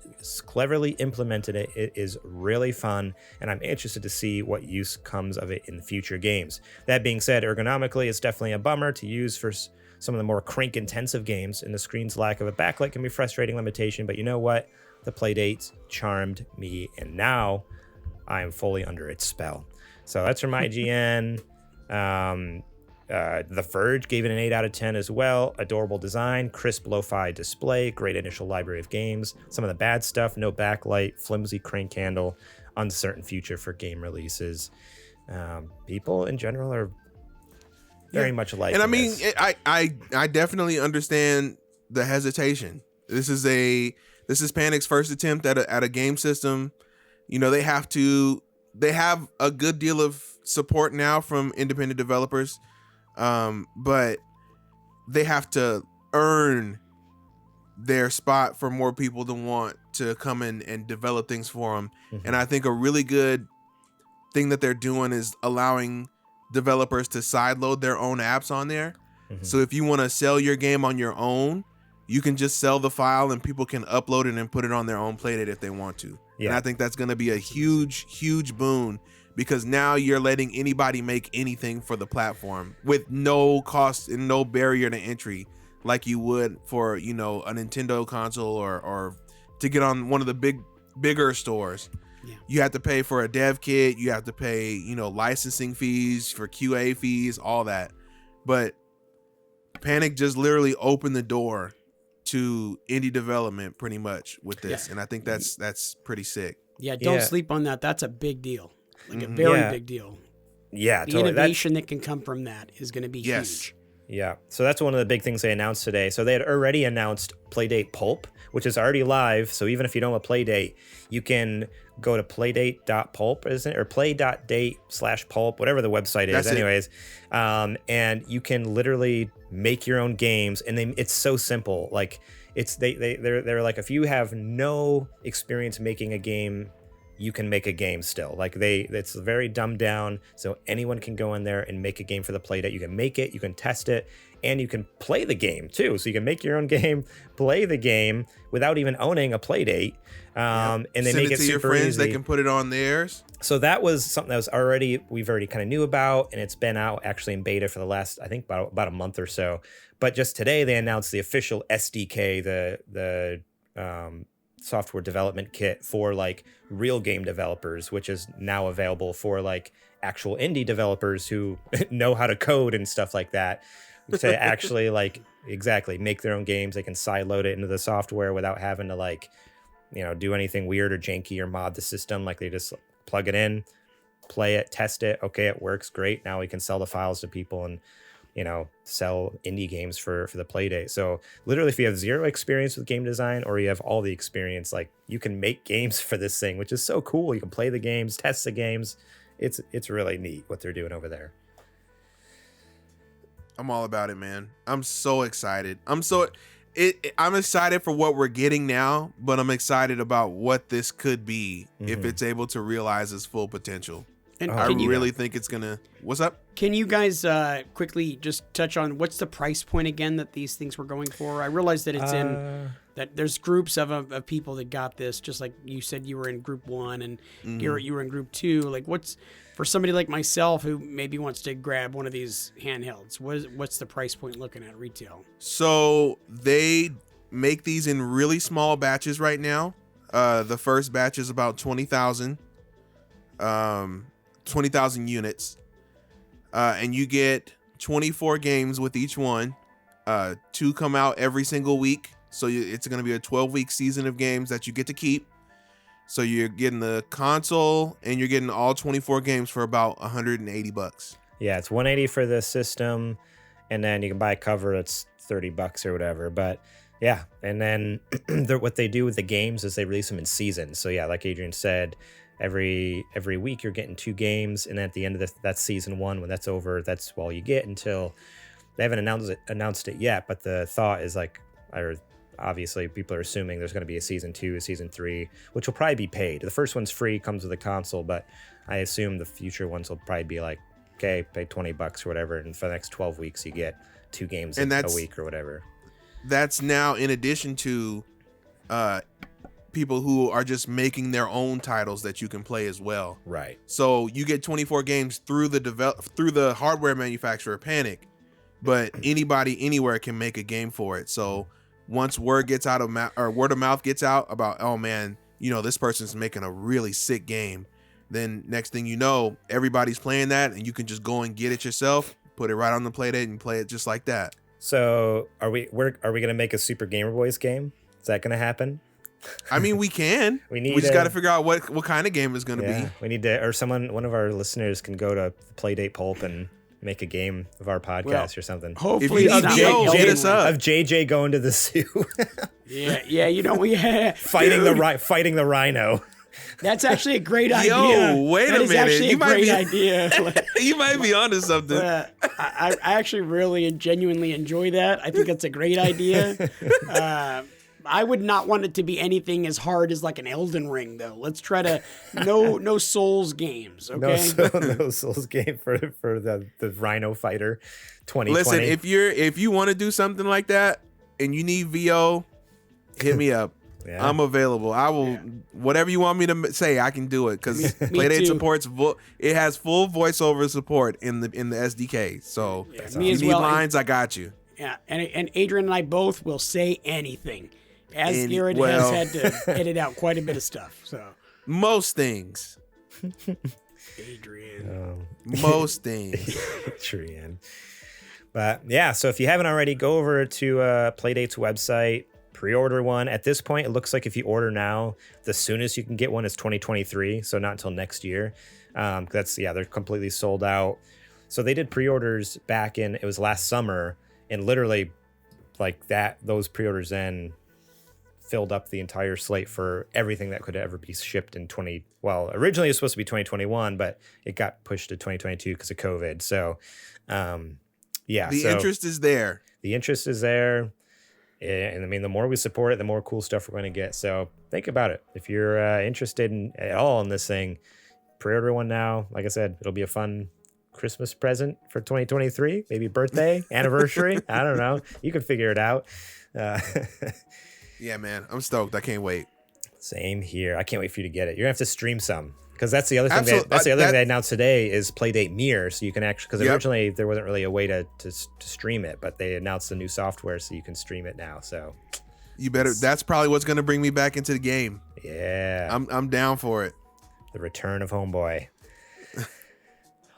cleverly implemented it is really fun, and I'm interested to see what use comes of it in future games. That being said, ergonomically, it's definitely a bummer to use for some of the more crank-intensive games, and the screen's lack of a backlight can be a frustrating limitation, but you know what? The Playdates charmed me, and now I am fully under its spell. So that's from IGN. The Verge gave it an 8 out of 10 as well. Adorable design, crisp lo-fi display, great initial library of games. Some of the bad stuff, no backlight, flimsy crank handle, uncertain future for game releases. People in general are very much alike. And I mean, I definitely understand the hesitation. This is Panic's first attempt at a game system. They have a good deal of support now from independent developers. But they have to earn their spot for more people to want to come in and develop things for them. Mm-hmm. And I think a really good thing that they're doing is allowing developers to sideload their own apps on there. Mm-hmm. So if you want to sell your game on your own, you can just sell the file and people can upload it and put it on their own Playdate if they want to. Yeah. And I think that's going to be a huge boon, because now you're letting anybody make anything for the platform with no cost and no barrier to entry, like you would for, you know, a Nintendo console or to get on one of the bigger stores. Yeah. You have to pay for a dev kit, you have to pay, you know, licensing fees for QA fees, all that. But Panic just literally opened the door to indie development pretty much with this. And I think that's pretty sick. Yeah, don't sleep on that. That's a big deal. Like a very big deal. Yeah, the innovation that can come from that is going to be huge. Yeah, so that's one of the big things they announced today. So they had already announced Playdate Pulp, which is already live. So even if you don't have a Playdate, you can go to playdate.pulp, isn't it? Or play.date/pulp, whatever the website is. That's anyways. And you can literally make your own games, and it's so simple. Like they're like, if you have no experience making a game, you can make a game still. Like it's very dumbed down, so anyone can go in there and make a game for the Playdate. You can make it, you can test it, and you can play the game too. So you can make your own game, play the game without even owning a Playdate. And they send make it to your friends. easy. They can put it on theirs. So that was something that we've already kind of knew about, and it's been out actually in beta for the last, I think, about a month or so. But just today they announced the official SDK, the software development kit for like real game developers, which is now available for like actual indie developers who know how to code and stuff like that, to actually like make their own games. They can sideload it into the software without having to like, you know, do anything weird or janky or mod the system. Like they just plug it in, play it, test it. Okay, it works great. Now we can sell the files to people and, you know, sell indie games for the Playdate. So literally, if you have zero experience with game design or you have all the experience, like you can make games for this thing, which is so cool. You can play the games, test the games. It's really neat what they're doing over there. I'm all about it, man. I'm so excited. I'm excited for what we're getting now, but I'm excited about what this could be if it's able to realize its full potential. And I really think it's gonna. What's up? Can you guys quickly just touch on what's the price point again that these things were going for? I realize that it's that there's groups of people that got this. Just like you said, you were in group 1 and Garrett, you were in group 2. Like, what's for somebody like myself who maybe wants to grab one of these handhelds? What's the price point looking at retail? So they make these in really small batches right now. The first batch is about 20,000 units, and you get 24 games with each one. 2 come out every single week, so it's going to be a 12-week season of games that you get to keep. So you're getting the console and you're getting all 24 games for about $180. Yeah, it's $180 for the system, and then you can buy a cover. It's $30 or whatever. But yeah, and then what they do with the games is they release them in seasons. So yeah, like Adrian said, every week you're getting 2 games, and then at the end of that's season 1. When that's over, that's all you get until they haven't announced it yet. But the thought is like, obviously people are assuming there's going to be a season 2, a season 3, which will probably be paid. The first one's free, comes with a console, but I assume the future ones will probably be like, okay, pay $20 or whatever, and for the next 12 weeks you get 2 games a week or whatever. That's now in addition to people who are just making their own titles that you can play as well. Right. So you get 24 games through the hardware manufacturer Panic, but anybody anywhere can make a game for it. So once word of mouth gets out about, oh man, you know, this person's making a really sick game, then next thing you know, everybody's playing that, and you can just go and get it yourself, put it right on the Playdate, and play it just like that. So are we gonna make a Super Gamer Boys game? Is that gonna happen? I mean, we can. we just got to figure out what kind of game it's gonna be. We need to, or one of our listeners can go to Playdate Pulp and make a game of our podcast or something. Hopefully, hit us up. Of JJ going to the zoo. yeah. You know, we fighting the rhino. That's actually a great idea. Yo, wait a minute. That is actually a great idea. You might be onto something. I actually really and genuinely enjoy that. I think that's a great idea. I would not want it to be anything as hard as like an Elden Ring, though. Let's try to no Souls games, okay? No Souls game for the Rhino Fighter 2020. Listen, if you want to do something like that, and you need VO, hit me up. Yeah. I'm available. I will whatever you want me to say. I can do it because Playdate supports. It has full voiceover support in the SDK. So if you need lines, I got you. Yeah, and Adrian and I both will say anything, as Garrett has had to edit out quite a bit of stuff. So most things. Adrian. Most things. Adrian. But yeah, so if you haven't already, go over to Playdate's website. Pre-order one. At this point, it looks like if you order now, the soonest you can get one is 2023, so not until next year. They're completely sold out. So they did pre-orders back in, it was last summer, and literally like that, those pre-orders then filled up the entire slate for everything that could ever be shipped in originally it was supposed to be 2021, but it got pushed to 2022 because of COVID. So the interest is there. The interest is there. And I mean, the more we support it, the more cool stuff we're going to get. So think about it. If you're interested at all in this thing, pre-order one now. Like I said, it'll be a fun Christmas present for 2023. Maybe birthday, anniversary. I don't know. You can figure it out. Yeah, man. I'm stoked. I can't wait. Same here. I can't wait for you to get it. You're going to have to stream some. Because that's the other thing. That's the other thing they announced today is Playdate Mirror, so you can actually. Because originally there wasn't really a way to stream it, but they announced the new software, so you can stream it now. So you better. That's probably what's going to bring me back into the game. Yeah, I'm down for it. The return of Homeboy.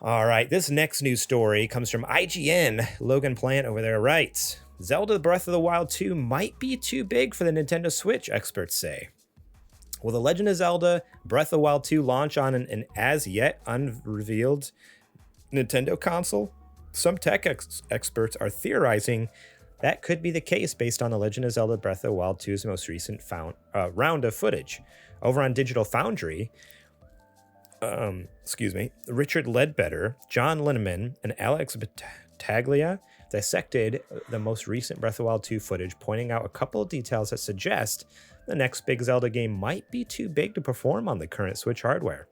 All right, this next news story comes from IGN. Logan Plant over there writes: Zelda Breath of the Wild 2 might be too big for the Nintendo Switch, experts say. Will The Legend of Zelda Breath of the Wild 2 launch on an as yet unrevealed Nintendo console? Some tech experts are theorizing that could be the case based on The Legend of Zelda Breath of the Wild 2's most recent round of footage. Over on Digital Foundry, Richard Ledbetter, John Linneman, and Alex Battaglia dissected the most recent Breath of the Wild 2 footage, pointing out a couple of details that suggest the next big Zelda game might be too big to perform on the current Switch hardware.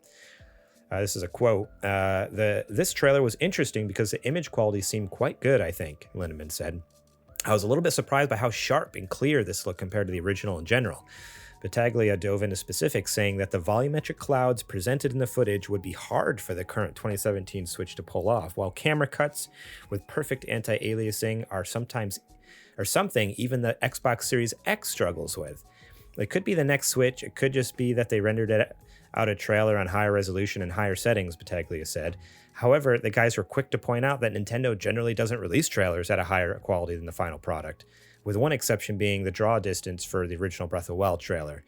This is a quote. This trailer was interesting because the image quality seemed quite good, I think, Linneman said. I was a little bit surprised by how sharp and clear this looked compared to the original in general. Battaglia dove into specifics, saying that the volumetric clouds presented in the footage would be hard for the current 2017 Switch to pull off, while camera cuts with perfect anti-aliasing are something even the Xbox Series X struggles with. It could be the next Switch. It could just be that they rendered it out a trailer on higher resolution and higher settings, Battaglia said. However, the guys were quick to point out that Nintendo generally doesn't release trailers at a higher quality than the final product, with one exception being the draw distance for the original Breath of the Wild trailer.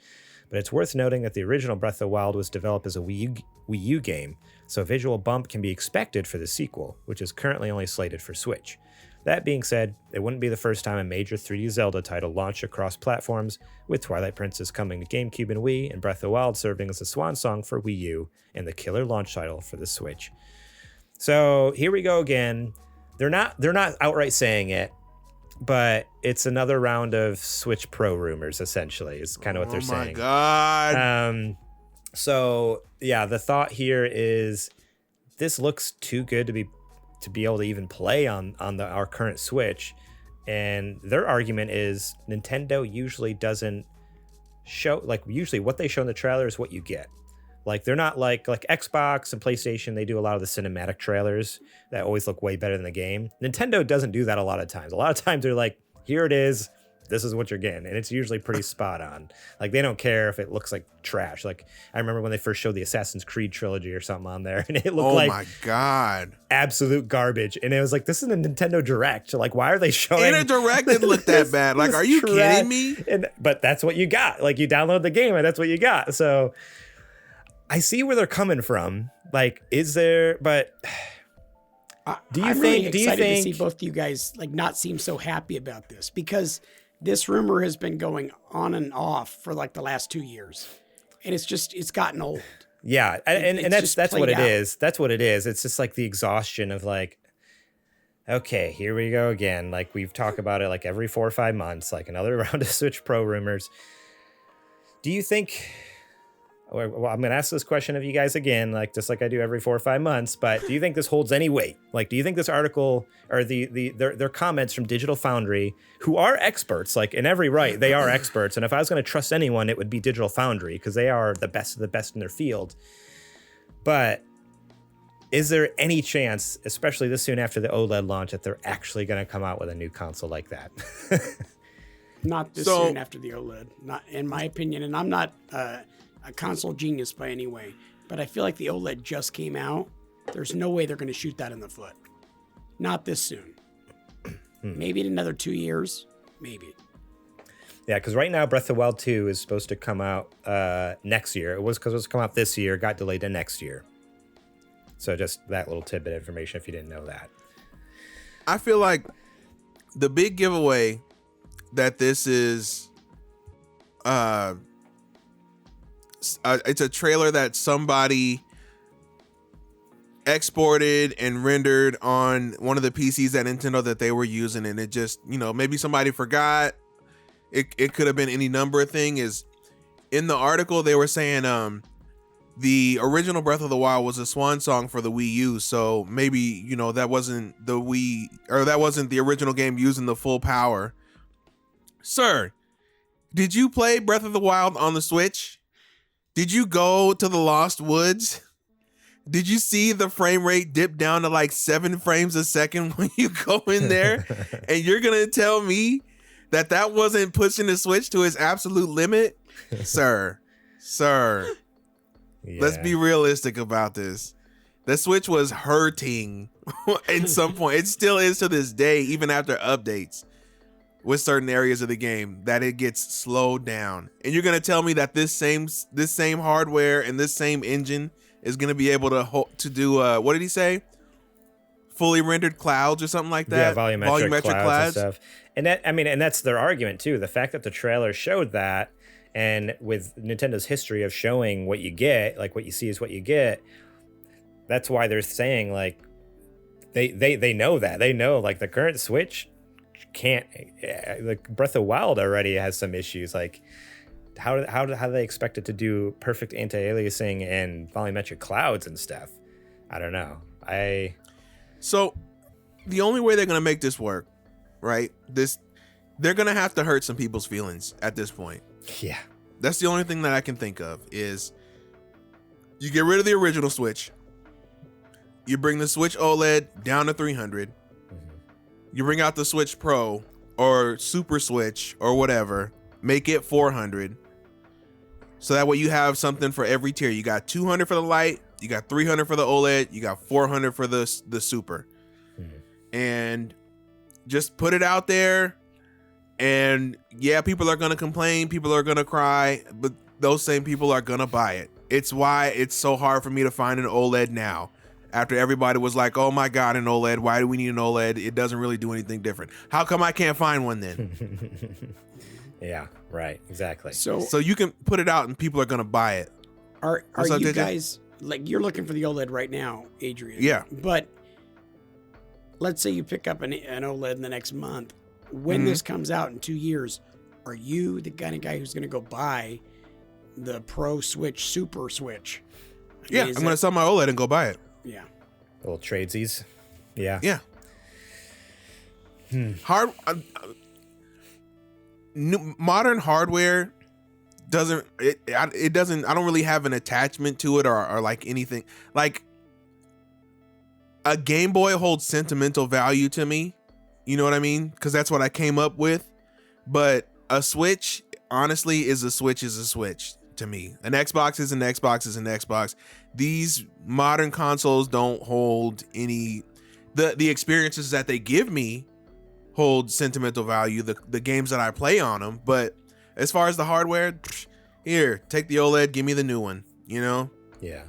But it's worth noting that the original Breath of the Wild was developed as a Wii U game, so a visual bump can be expected for the sequel, which is currently only slated for Switch. That being said, it wouldn't be the first time a major 3D Zelda title launched across platforms, with Twilight Princess coming to GameCube and Wii, and Breath of the Wild serving as a swan song for Wii U and the killer launch title for the Switch. So here we go again. They're not outright saying it, but it's another round of Switch Pro rumors, essentially, is kind of what they're saying. Oh my God. So yeah, the thought here is this looks too good to be able to even play on our current Switch. And their argument is Nintendo usually doesn't show, usually what they show in the trailer is what you get. They're not like Xbox and PlayStation, they do a lot of the cinematic trailers that always look way better than the game. Nintendo doesn't do that a lot of times. A lot of times they're like, here it is, this is what you're getting. And it's usually pretty spot on. They don't care if it looks like trash. I remember when they first showed the Assassin's Creed trilogy or something on there, and it looked oh my God, absolute garbage. And it was like, this is a Nintendo Direct. Why are they showing? In a Direct didn't look that bad. Are you kidding me? But that's what you got. You download the game and that's what you got. So I see where they're coming from. Is there, but I'm really excited to see both of you guys not seem so happy about this, because this rumor has been going on and off for the last 2 years, and it's gotten old. Yeah, and that's what it is. That's what it is. It's just the exhaustion of okay, here we go again. We've talked about it every 4 or 5 months, another round of Switch Pro rumors. Do you think? well, I'm going to ask this question of you guys again, like just like I do every 4 or 5 months. But do you think this holds any weight? Like, do you think this article or their comments from Digital Foundry, who are experts, like in every right, they are experts. And if I was going to trust anyone, it would be Digital Foundry because they are the best of the best in their field. But is there any chance, especially this soon after the OLED launch, that they're actually going to come out with a new console like that? Not this soon after the OLED, not in my opinion. And I'm not a console genius by any way, but I feel like the OLED just came out. There's no way they're going to shoot that in the foot. Not this soon. Maybe in another 2 years. Maybe. Yeah, because right now Breath of the Wild 2 is supposed to come out next year. It was supposed to come out this year, got delayed to next year. So just that little tidbit of information if you didn't know that. I feel like the big giveaway that this is it's a trailer that somebody exported and rendered on one of the PCs at Nintendo that they were using, and it just, maybe somebody forgot. It could have been any number of things. Is in the article they were saying the original Breath of the Wild was a swan song for the Wii U, so maybe that wasn't the Wii, or that wasn't the original game using the full power. Sir, did you play Breath of the Wild on the Switch? Did you go to the Lost Woods? Did you see the frame rate dip down to like 7 frames a second when you go in there? And you're going to tell me that wasn't pushing the Switch to its absolute limit? Sir. Yeah. Let's be realistic about this. The Switch was hurting at some point. It still is to this day, even after updates with certain areas of the game, that it gets slowed down. And you're going to tell me that this same hardware and this same engine is going to be able to do what did he say? Fully rendered clouds or something like that? Yeah, volumetric clouds and stuff. And that's their argument too. The fact that the trailer showed that, and with Nintendo's history of showing what you get, like what you see is what you get, that's why they're saying like they know that. They know like the current Switch can't, like Breath of the Wild already has some issues. Like how do they expect it to do perfect anti-aliasing and volumetric clouds and stuff? I don't know. So the only way they're gonna make this work, right? They're gonna have to hurt some people's feelings at this point. Yeah. That's the only thing that I can think of is you get rid of the original Switch. You bring the Switch OLED down to 300. You bring out the Switch Pro or Super Switch or whatever, make it 400. So that way you have something for every tier. You got 200 for the Lite, you got 300 for the OLED, you got 400 for the Super. And just put it out there. And yeah, people are going to complain, people are going to cry, but those same people are going to buy it. It's why it's so hard for me to find an OLED now. After everybody was like, oh my God, an OLED. Why do we need an OLED? It doesn't really do anything different. How come I can't find one then? Yeah, right. Exactly. So you can put it out and people are going to buy it. Are you guys, like, you're looking for the OLED right now, Adrian? Yeah. But let's say you pick up an OLED in the next month. When this comes out in 2 years, are you the kind of guy who's going to go buy the Pro Switch, Super Switch? I'm going to sell my OLED and go buy it. Yeah. Little tradesies. Yeah. Yeah. Modern hardware doesn't, I don't really have an attachment to it or like anything. Like a Game Boy holds sentimental value to me. You know what I mean? Because that's what I came up with. But a Switch, honestly, is a Switch to me. An Xbox is an Xbox is an Xbox. These modern consoles don't hold any... The experiences that they give me hold sentimental value, the games that I play on them. But as far as the hardware, here, take the OLED, give me the new one, you know? Yeah.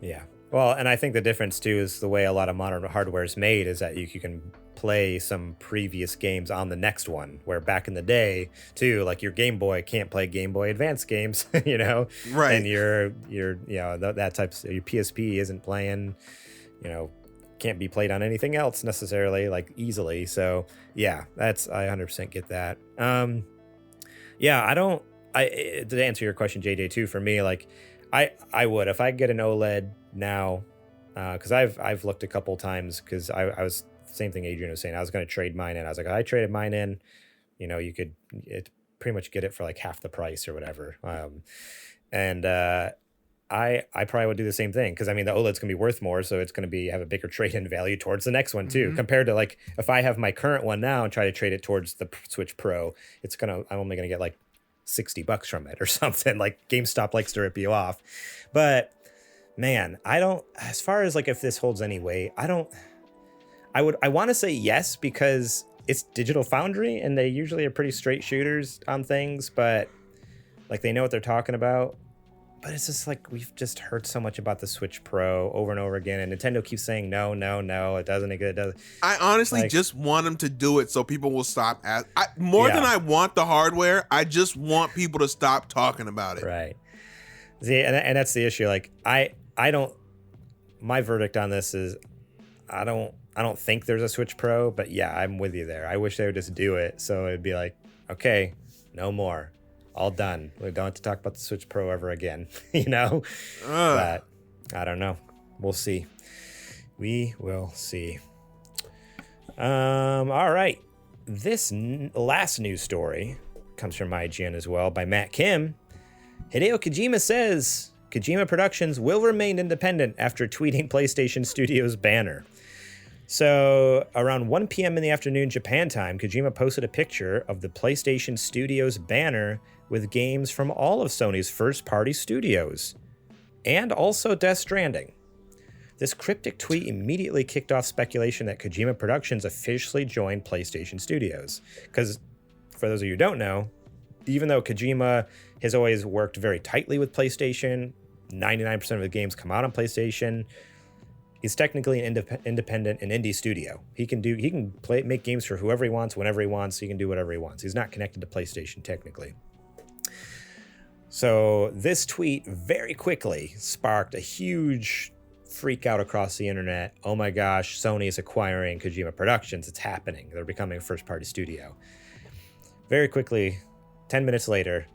Yeah. Well, and I think the difference, too, is the way a lot of modern hardware is made is that you can play some previous games on the next one, where back in the day, too, like your Game Boy can't play Game Boy Advance games, you know? Right. And your that type of, your PSP isn't playing, can't be played on anything else necessarily, like easily. So, yeah, I 100% get that. Yeah, To answer your question, JJ, too, for me, like I would, if I get an OLED now, because I've looked a couple times, because I was, same thing Adrian was saying, I was going to trade mine in. I was like, I traded mine in, you could pretty much get it for like half the price or whatever. And I probably would do the same thing, because I mean the OLED's gonna be worth more, so it's gonna have a bigger trade-in value towards the next one too. Compared to like if I have my current one now and try to trade it towards the Switch Pro, I'm only gonna get like $60 from it or something. Like GameStop likes to rip you off. But man, as far as like if this holds any weight, I want to say yes, because it's Digital Foundry and they usually are pretty straight shooters on things, but like they know what they're talking about. But it's just like we've just heard so much about the Switch Pro over and over again, and Nintendo keeps saying no, it doesn't. It doesn't. I honestly just want them to do it so people will stop. More than I want the hardware, I just want people to stop talking about it. Right. See, and that's the issue. Like I don't. My verdict on this is, I don't think there's a Switch Pro, but yeah, I'm with you there. I wish they would just do it, so it'd be like, okay, no more. All done. We don't have to talk about the Switch Pro ever again, But I don't know. We'll see. We will see. All right. This last news story comes from IGN as well, by Matt Kim. Hideo Kojima says Kojima Productions will remain independent after tweeting PlayStation Studios banner. So around 1 p.m. in the afternoon Japan time, Kojima posted a picture of the PlayStation Studios banner with games from all of Sony's first-party studios, and also Death Stranding. This cryptic tweet immediately kicked off speculation that Kojima Productions officially joined PlayStation Studios. Because, for those of you who don't know, even though Kojima has always worked very tightly with PlayStation, 99% of the games come out on PlayStation, he's technically an independent and indie studio. He can make games for whoever he wants, whenever he wants. He can do whatever he wants. He's not connected to PlayStation technically. So this tweet very quickly sparked a huge freak out across the internet. Oh my gosh, Sony is acquiring Kojima Productions. It's happening. They're becoming a first-party studio. Very quickly, 10 minutes later,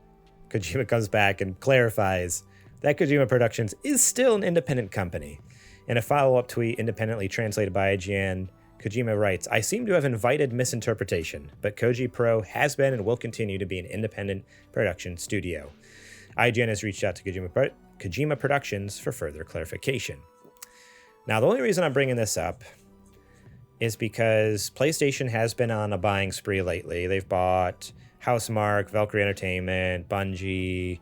Kojima comes back and clarifies that Kojima Productions is still an independent company. In a follow-up tweet independently translated by IGN, Kojima writes, "I seem to have invited misinterpretation, but Koji Pro has been and will continue to be an independent production studio." IGN has reached out to Kojima Productions for further clarification. Now, the only reason I'm bringing this up is because PlayStation has been on a buying spree lately. They've bought Housemarque, Valkyrie Entertainment, Bungie.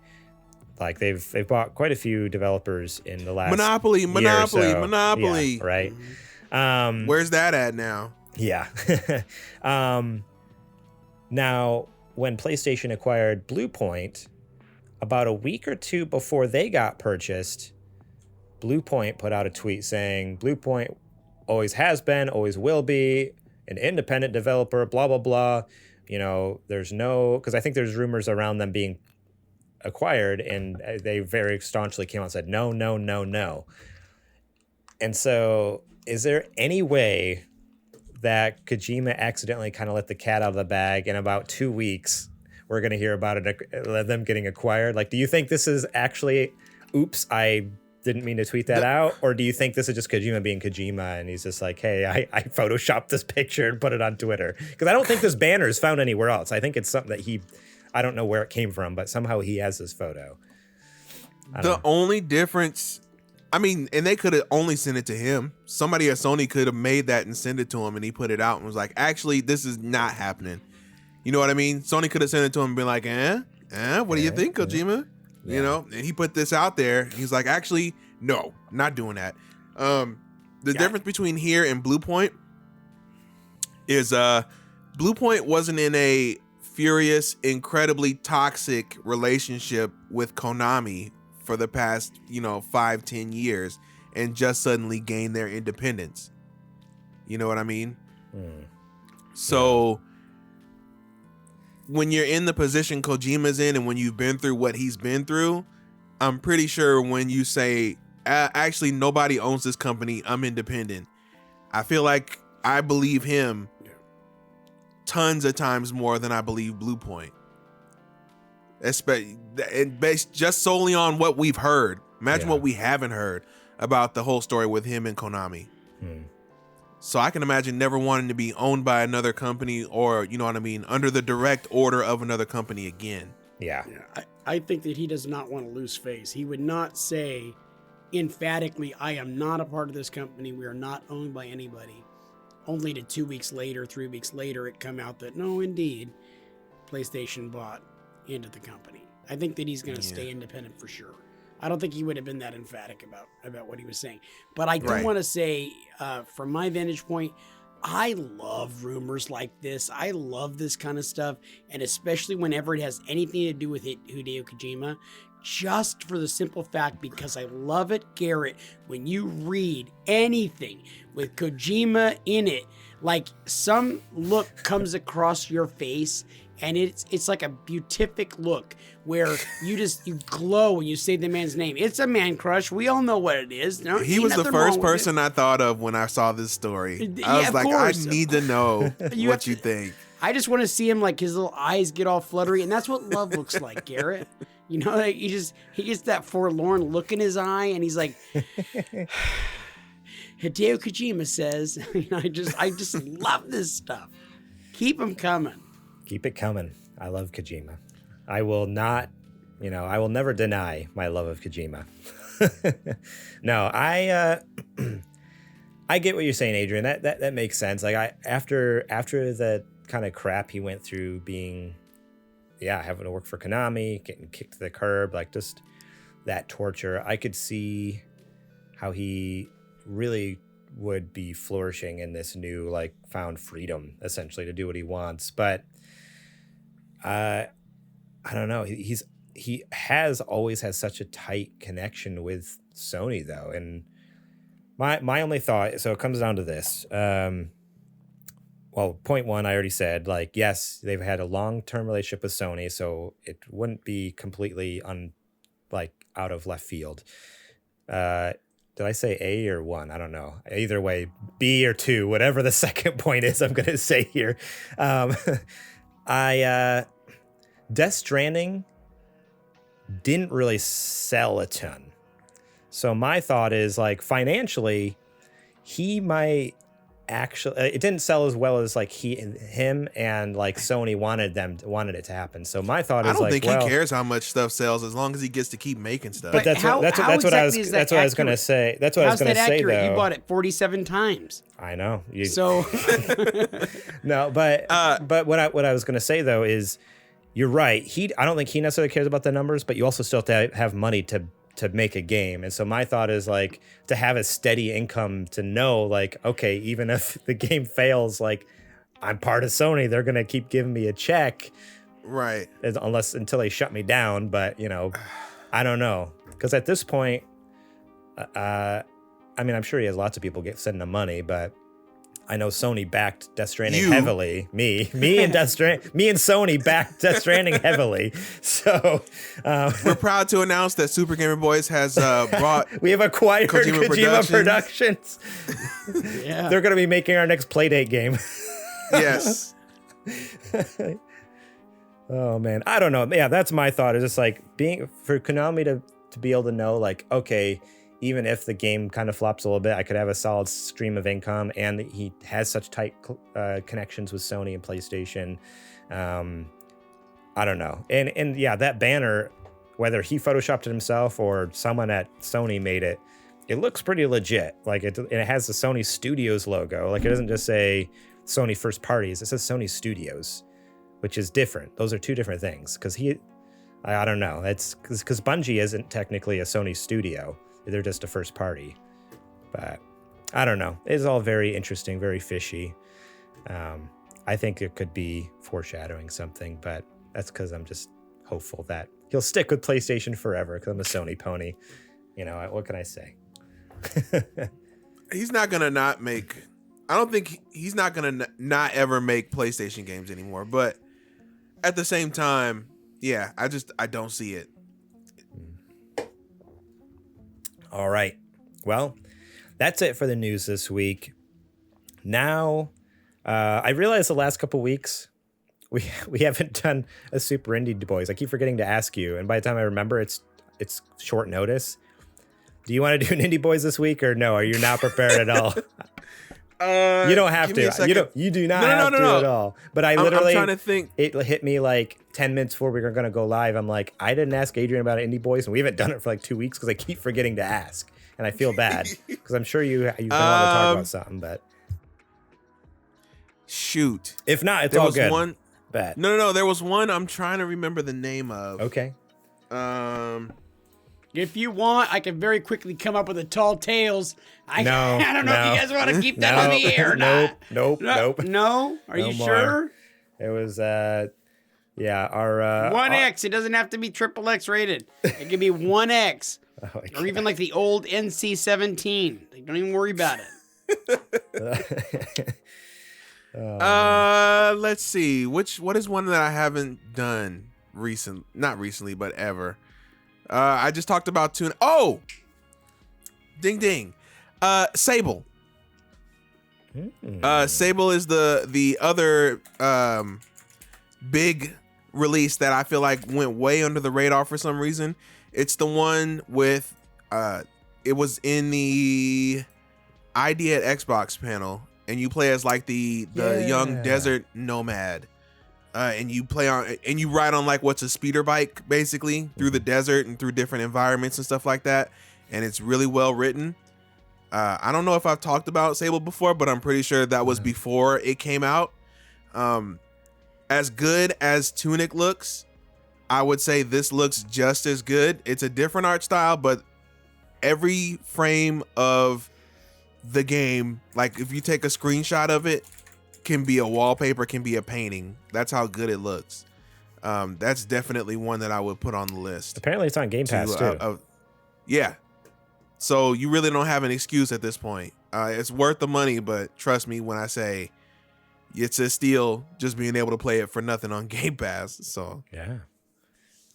Like they've bought quite a few developers in the last Monopoly. Yeah, right. Where's that at now? Yeah. Now, when PlayStation acquired Bluepoint, about a week or two before they got purchased, Bluepoint put out a tweet saying Bluepoint always has been, always will be an independent developer, blah, blah, blah. There's no, because I think there's rumors around them being acquired, and they very staunchly came out and said, no, no, no, no. And so is there any way that Kojima accidentally kind of let the cat out of the bag in about 2 weeks? We're going to hear about it, them getting acquired. Like, do you think this is actually, oops, I didn't mean to tweet that out? Or do you think this is just Kojima being Kojima and he's just like, hey, I photoshopped this picture and put it on Twitter? Because I don't think this banner is found anywhere else. I think it's something that I don't know where it came from, but somehow he has this photo. The only difference, and they could have only sent it to him. Somebody at Sony could have made that and sent it to him, and he put it out and was like, actually, this is not happening. You know what I mean? Sony could have sent it to him and been like, what do you think, Kojima? Yeah. And he put this out there. He's like, actually, no, not doing that. The difference between here and Bluepoint is Bluepoint wasn't in a furious, incredibly toxic relationship with Konami for the past, 5-10 years and just suddenly gained their independence. You know what I mean? So when you're in the position Kojima's in and when you've been through what he's been through, I'm pretty sure when you say, actually, nobody owns this company, I'm independent, I feel like I believe him tons of times more than I believe Bluepoint. and based just solely on what we've heard. Imagine what we haven't heard about the whole story with him and Konami. So I can imagine never wanting to be owned by another company, or, you know what I mean, under the direct order of another company again. Yeah. I think that he does not want to lose face. He would not say emphatically, I am not a part of this company. We are not owned by anybody. Only to 2 weeks later, 3 weeks later, it come out that no, indeed, PlayStation bought into the company. I think that he's going to stay independent for sure. I don't think he would have been that emphatic about what he was saying. But I do want to say, from my vantage point, I love rumors like this. I love this kind of stuff. And especially whenever it has anything to do with Hideo Kojima, just for the simple fact, because I love it, Garrett, when you read anything with Kojima in it, like some look comes across your face, and it's like a beatific look where you glow when you say the man's name. It's a man crush. We all know what it is. No, he was the first person I thought of when I saw this story. I was like, course. I need to know what you think. I just want to see him, like, his little eyes get all fluttery, and that's what love looks like, Garrett. You know, like he gets that forlorn look in his eye, and he's like, Hideo Kojima says, I just love this stuff. Keep them coming. Keep it coming. I love Kojima. I will never deny my love of Kojima. No, I get what you're saying, Adrian. That makes sense. Like after the kind of crap he went through, being having to work for Konami, getting kicked to the curb, like just that torture, I could see how he really would be flourishing in this new, like, found freedom essentially to do what he wants. But I don't know. He has always had such a tight connection with Sony, though, and my only thought. So it comes down to this. Well, point one, I already said, like, yes, they've had a long-term relationship with Sony, so it wouldn't be completely out of left field. Did I say A or 1? I don't know. Either way, B or 2, whatever the second point is, I'm going to say here. Death Stranding didn't really sell a ton. So my thought is, like, financially, he might actually, it didn't sell as well as, like, him and, like, Sony wanted it to happen. So my thought is, like, I don't think he cares how much stuff sells as long as he gets to keep making stuff. But that's what I was going to say. That's what I was going to say, though. You bought it 47 times. I know. So no, but what I was going to say, though, is you're right. I don't think he necessarily cares about the numbers, but you also still have to have money to make a game. And so my thought is, like, to have a steady income, to know, like, okay, even if the game fails, like, I'm part of Sony, they're going to keep giving me a check. Right. Until they shut me down. But, I don't know. Because at this point, I mean, I'm sure he has lots of people sending him money, but I know Sony backed Death Stranding heavily. Me and Sony backed Death Stranding heavily. So we're proud to announce that Super Gamer Boys has bought. We have acquired Kojima Productions. Yeah, they're going to be making our next Playdate game. Yes. Oh man, I don't know. Yeah, that's my thought. Is just like for Konami to be able to know, like, okay, even if the game kind of flops a little bit, I could have a solid stream of income, and he has such tight connections with Sony and PlayStation. I don't know. And yeah, that banner, whether he photoshopped it himself or someone at Sony made it, it looks pretty legit. Like it has the Sony Studios logo. Like it doesn't just say Sony First Parties. It says Sony Studios, which is different. Those are two different things. Because I don't know. That's because Bungie isn't technically a Sony studio. They're just a first party. But I don't know. It's all very interesting, very fishy. I think it could be foreshadowing something, but that's because I'm just hopeful that he'll stick with PlayStation forever, because I'm a Sony pony. What can I say? He's not going to not make... I don't think he's not going to not ever make PlayStation games anymore. But at the same time, yeah, I don't see it. All right. Well, that's it for the news this week. Now, I realized the last couple weeks we haven't done a Super Indie Boys. I keep forgetting to ask you, and by the time I remember, it's short notice. Do you want to do an Indie Boys this week or no? Are you not prepared at all? You don't have to. You do not have to at all. But I'm trying to think. It hit me like 10 minutes before we were going to go live. I'm like, I didn't ask Adrian about Indie Boys, and we haven't done it for like 2 weeks because I keep forgetting to ask, and I feel bad because I'm sure you're going to want to talk about something. But shoot, if not, it's there all was good. One, bad. No. There was one I'm trying to remember the name of. Okay. If you want, I can very quickly come up with a Tall Tales. I don't know if you guys want to keep that on the air or not. Nope. No? Are you sure? It was, our... 1X. It doesn't have to be XXX rated. It can be 1X. Or even like the old NC-17. Like, don't even worry about it. Let's see. What is one that I haven't done not recently, but ever? I just talked about tune. Oh, ding ding. Sable. Sable is the other big release that I feel like went way under the radar for some reason. It's the one with it was in the ID at Xbox panel, and you play as like the young desert nomad. And you ride on like what's a speeder bike basically through the desert and through different environments and stuff like that. And it's really well written. I don't know if I've talked about Sable before, but I'm pretty sure that was before it came out. As good as Tunic looks, I would say this looks just as good. It's a different art style, but every frame of the game, like if you take a screenshot of it, can be a wallpaper, can be a painting. That's how good it looks. That's definitely one that I would put on the list. Apparently it's on Game Pass too. Yeah. So you really don't have an excuse at this point. It's worth the money, but trust me when I say it's a steal just being able to play it for nothing on Game Pass. So yeah.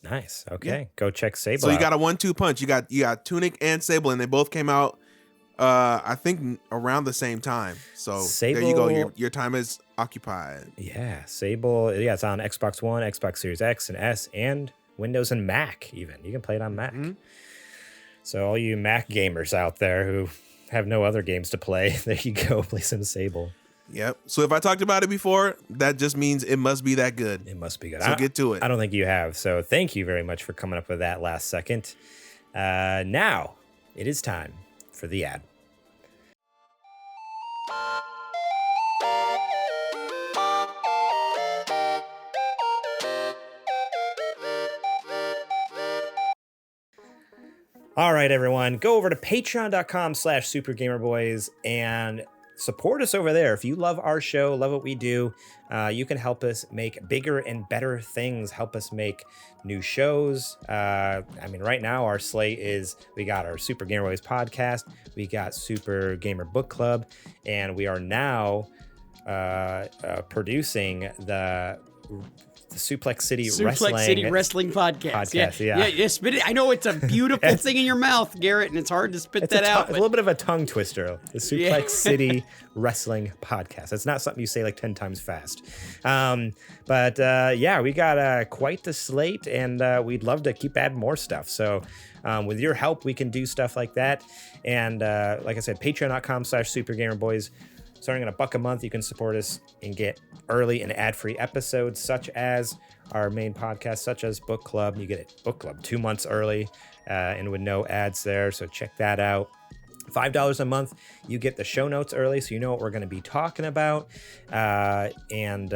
Nice. Okay. Go check Sable So you got a 1-2 punch. You got Tunic and Sable, and they both came out I think around the same time. So Sable, there you go. Your time is occupied. Yeah, Sable. Yeah, it's on Xbox One, Xbox Series X and S, and Windows and Mac even. You can play it on Mac. Mm-hmm. So all you Mac gamers out there who have no other games to play, there you go. Play some Sable. Yep. So if I talked about it before, that just means it must be that good. It must be good. So get to it. I don't think you have. So thank you very much for coming up with that last second. Now it is time for the ad. All right, everyone, go over to patreon.com/supergamerboys and support us over there. If you love our show, love what we do, you can help us make bigger and better things, help us make new shows. Right now our slate is, we got our Super Gamer Boys podcast, we got Super Gamer Book Club, and we are now producing the Suplex City Wrestling podcast. Yeah, spit it. I know it's a beautiful thing in your mouth, Garrett, and it's hard to spit that out. It's a little bit of a tongue twister. The Suplex City Wrestling podcast. It's not something you say like 10 times fast. We got quite the slate, and we'd love to keep adding more stuff. So with your help, we can do stuff like that. And like I said, patreon.com/supergamerboys. Starting at $1 a month, you can support us and get early and ad-free episodes, such as our main podcast, such as Book Club. You get it, Book Club, 2 months early and with no ads there, so check that out. $5 a month, you get the show notes early, so you know what we're going to be talking about, and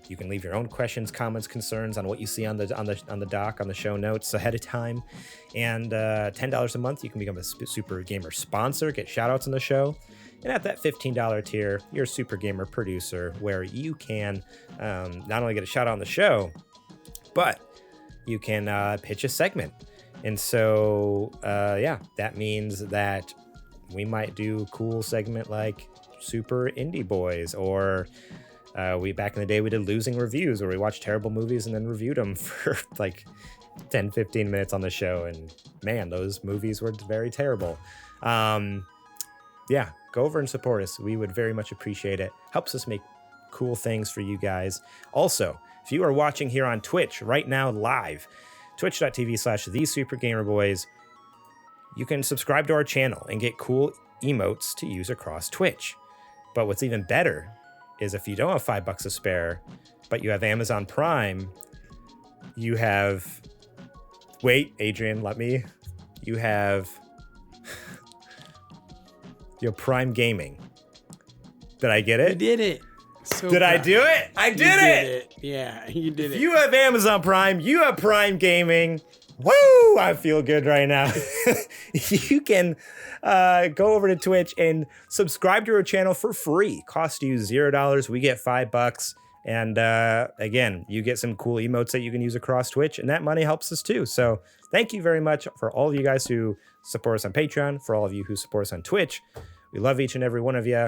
you can leave your own questions, comments, concerns on what you see on the doc, on the show notes ahead of time. And $10 a month, you can become a Super Gamer sponsor, get shout outs on the show. And at that $15 tier, you're a Super Gamer producer, where you can not only get a shout out on the show, but you can pitch a segment. And so, that means that we might do a cool segment like Super Indie Boys, or back in the day we did Losing Reviews, where we watched terrible movies and then reviewed them for like 10-15 minutes on the show, and man, those movies were very terrible. Go over and support us. We would very much appreciate it. Helps us make cool things for you guys. Also, if you are watching here on Twitch right now live, twitch.tv/TheSuperGamerBoys, you can subscribe to our channel and get cool emotes to use across Twitch. But what's even better is if you don't have $5 to spare, but you have Amazon Prime, you have... Wait, Adrian, you have your Prime Gaming. Did I get it? You did it. So did I do it? I did it. Yeah, you did it. If you have Amazon Prime, you have Prime Gaming. Woo! I feel good right now. You can go over to Twitch and subscribe to our channel for free. Cost you $0. We get $5. And again, you get some cool emotes that you can use across Twitch, and that money helps us too. So thank you very much for all of you guys who support us on Patreon, for all of you who support us on Twitch. We love each and every one of you.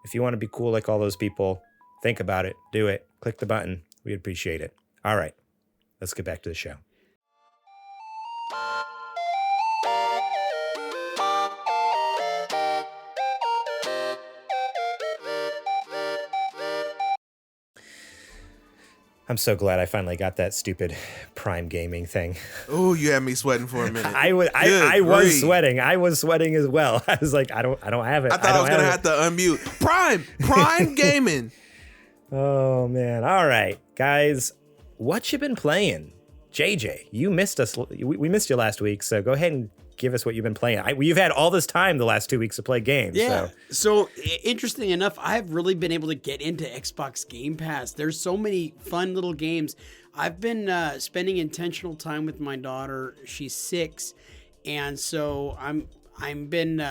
If you want to be cool like all those people, think about it, do it, click the button. We'd appreciate it. All right, let's get back to the show. I'm so glad I finally got that stupid Prime Gaming thing. Oh, you had me sweating for a minute. I was sweating. I was sweating as well. I was like, I don't have it. I thought I was gonna have to unmute. Prime Gaming. Oh man. All right, guys, what you been playing? JJ, you missed us. We missed you last week, so go ahead and give us what you've been playing. You've had all this time the last 2 weeks to play games. Yeah. So interesting enough, I've really been able to get into Xbox Game Pass. There's so many fun little games. I've been spending intentional time with my daughter. She's 6, and so I've been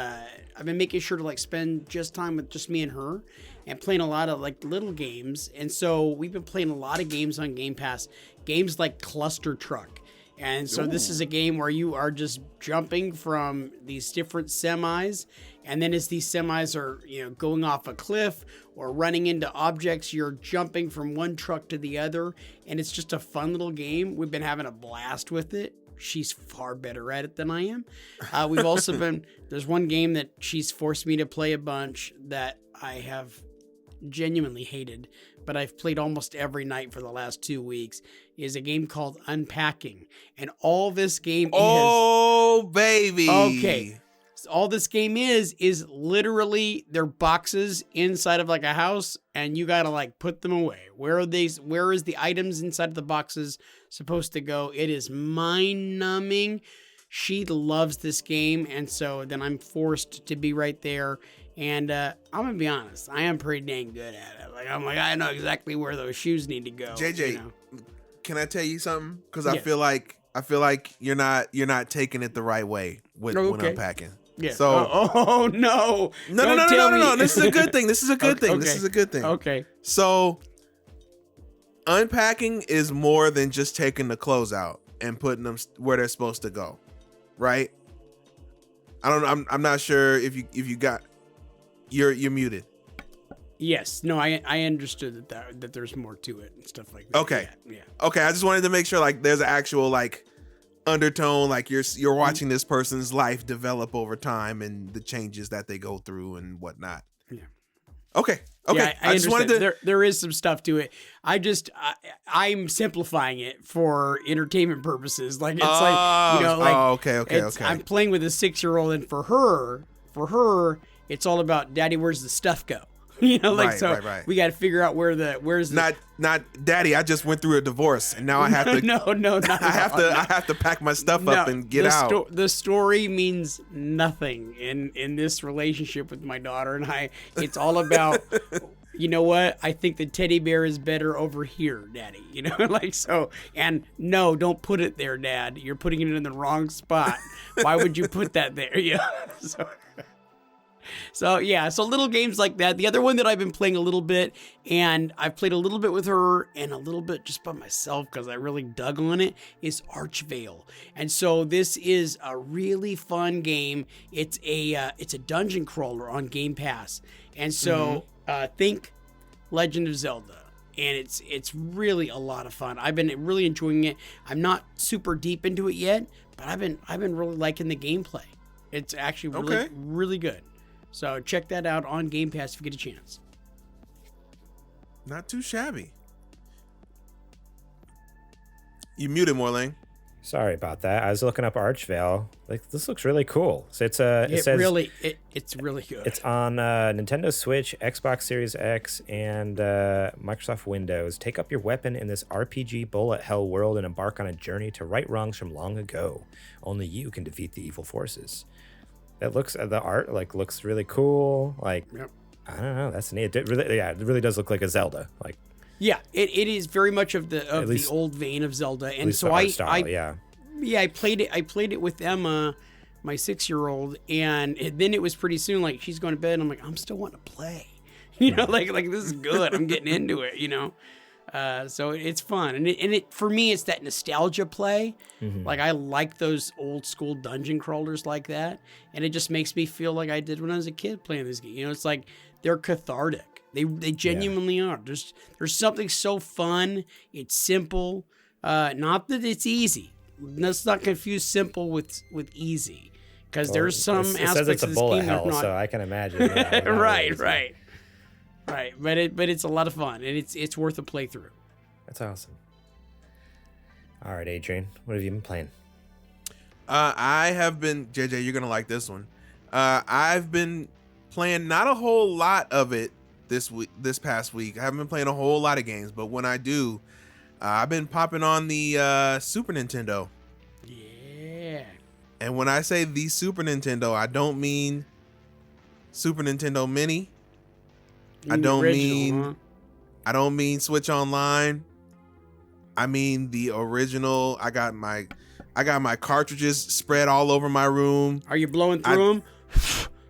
making sure to like spend just time with just me and her, and playing a lot of like little games. And so we've been playing a lot of games on Game Pass. Games like Cluster Truck. And so This is a game where you are just jumping from these different semis, and then as these semis are, going off a cliff or running into objects, you're jumping from one truck to the other, and it's just a fun little game. We've been having a blast with it. She's far better at it than I am. We've also there's one game that she's forced me to play a bunch that I have genuinely hated, but I've played almost every night for the last 2 weeks, is a game called Unpacking. And all this game baby. Okay. So all this game is literally they're boxes inside of like a house, and you gotta like put them away. Where is the items inside of the boxes supposed to go? It is mind-numbing. She loves this game, and so then I'm forced to be right there. And I'm gonna be honest, I am pretty dang good at it. I know exactly where those shoes need to go. JJ, can I tell you something? Because I feel like you're not taking it the right way when unpacking. Yeah. So no. No. This is a good thing. This is a good thing. Okay. This is a good thing. Okay. So unpacking is more than just taking the clothes out and putting them where they're supposed to go, right? I don't know. I'm not sure if you got. You're muted. Yes. No, I understood that there's more to it and stuff like that. Okay. Yeah. Okay. I just wanted to make sure like there's an actual like undertone, like you're watching this person's life develop over time and the changes that they go through and whatnot. Yeah. Okay. Yeah, I just wanted to. There is some stuff to it. I'm simplifying it for entertainment purposes. Like it's okay. I'm playing with a 6-year-old, and for her, it's all about Daddy, where's the stuff go? Right. We got to figure out where's the not Daddy. I just went through a divorce, and now I have to. No. I have to pack my stuff up and get out. The story means nothing in this relationship with my daughter and I. It's all about. You know what? I think the teddy bear is better over here, Daddy. And no, don't put it there, Dad. You're putting it in the wrong spot. Why would you put that there? Yeah. So little games like that. The other one that I've been playing a little bit, and I've played a little bit with her and a little bit just by myself because I really dug on it, is Archvale. And so this is a really fun game. It's a dungeon crawler on Game Pass. And so think Legend of Zelda. And it's really a lot of fun. I've been really enjoying it. I'm not super deep into it yet, but I've been really liking the gameplay. It's actually really, really good. So check that out on Game Pass if you get a chance. Not too shabby. You muted, Morlang. Sorry about that. I was looking up Archvale. Like, this looks really cool. So it's it's really good. It's on Nintendo Switch, Xbox Series X, and Microsoft Windows. Take up your weapon in this RPG bullet hell world and embark on a journey to right wrongs from long ago. Only you can defeat the evil forces. The art looks really cool. Like, yep. I don't know. That's neat. It really does look like a Zelda. Like. Yeah, it is very much of the old vein of Zelda, and so I played it with Emma, my 6-year-old, and then it was pretty soon like she's going to bed, and I'm like, I'm still wanting to play, like this is good. I'm getting into it, so it's fun, and it for me it's that nostalgia play. Mm-hmm. Like I like those old school dungeon crawlers like that, and it just makes me feel like I did when I was a kid playing this game. It's like they're cathartic. They genuinely are. There's something so fun. It's simple. Not that it's easy. Let's not confuse simple with easy, because there's some aspects of this game that are not. So I can imagine. Yeah, right. But it's a lot of fun, and it's worth a playthrough. That's awesome. All right, Adrian, what have you been playing? I have been JJ. You're gonna like this one. I've been playing not a whole lot of it this past week. I haven't been playing a whole lot of games, but when I do, I've been popping on the Super Nintendo. Yeah. And when I say the Super Nintendo, I don't mean Super Nintendo Mini. I don't mean Switch Online. I mean the original. I got my cartridges spread all over my room. Are you blowing through them?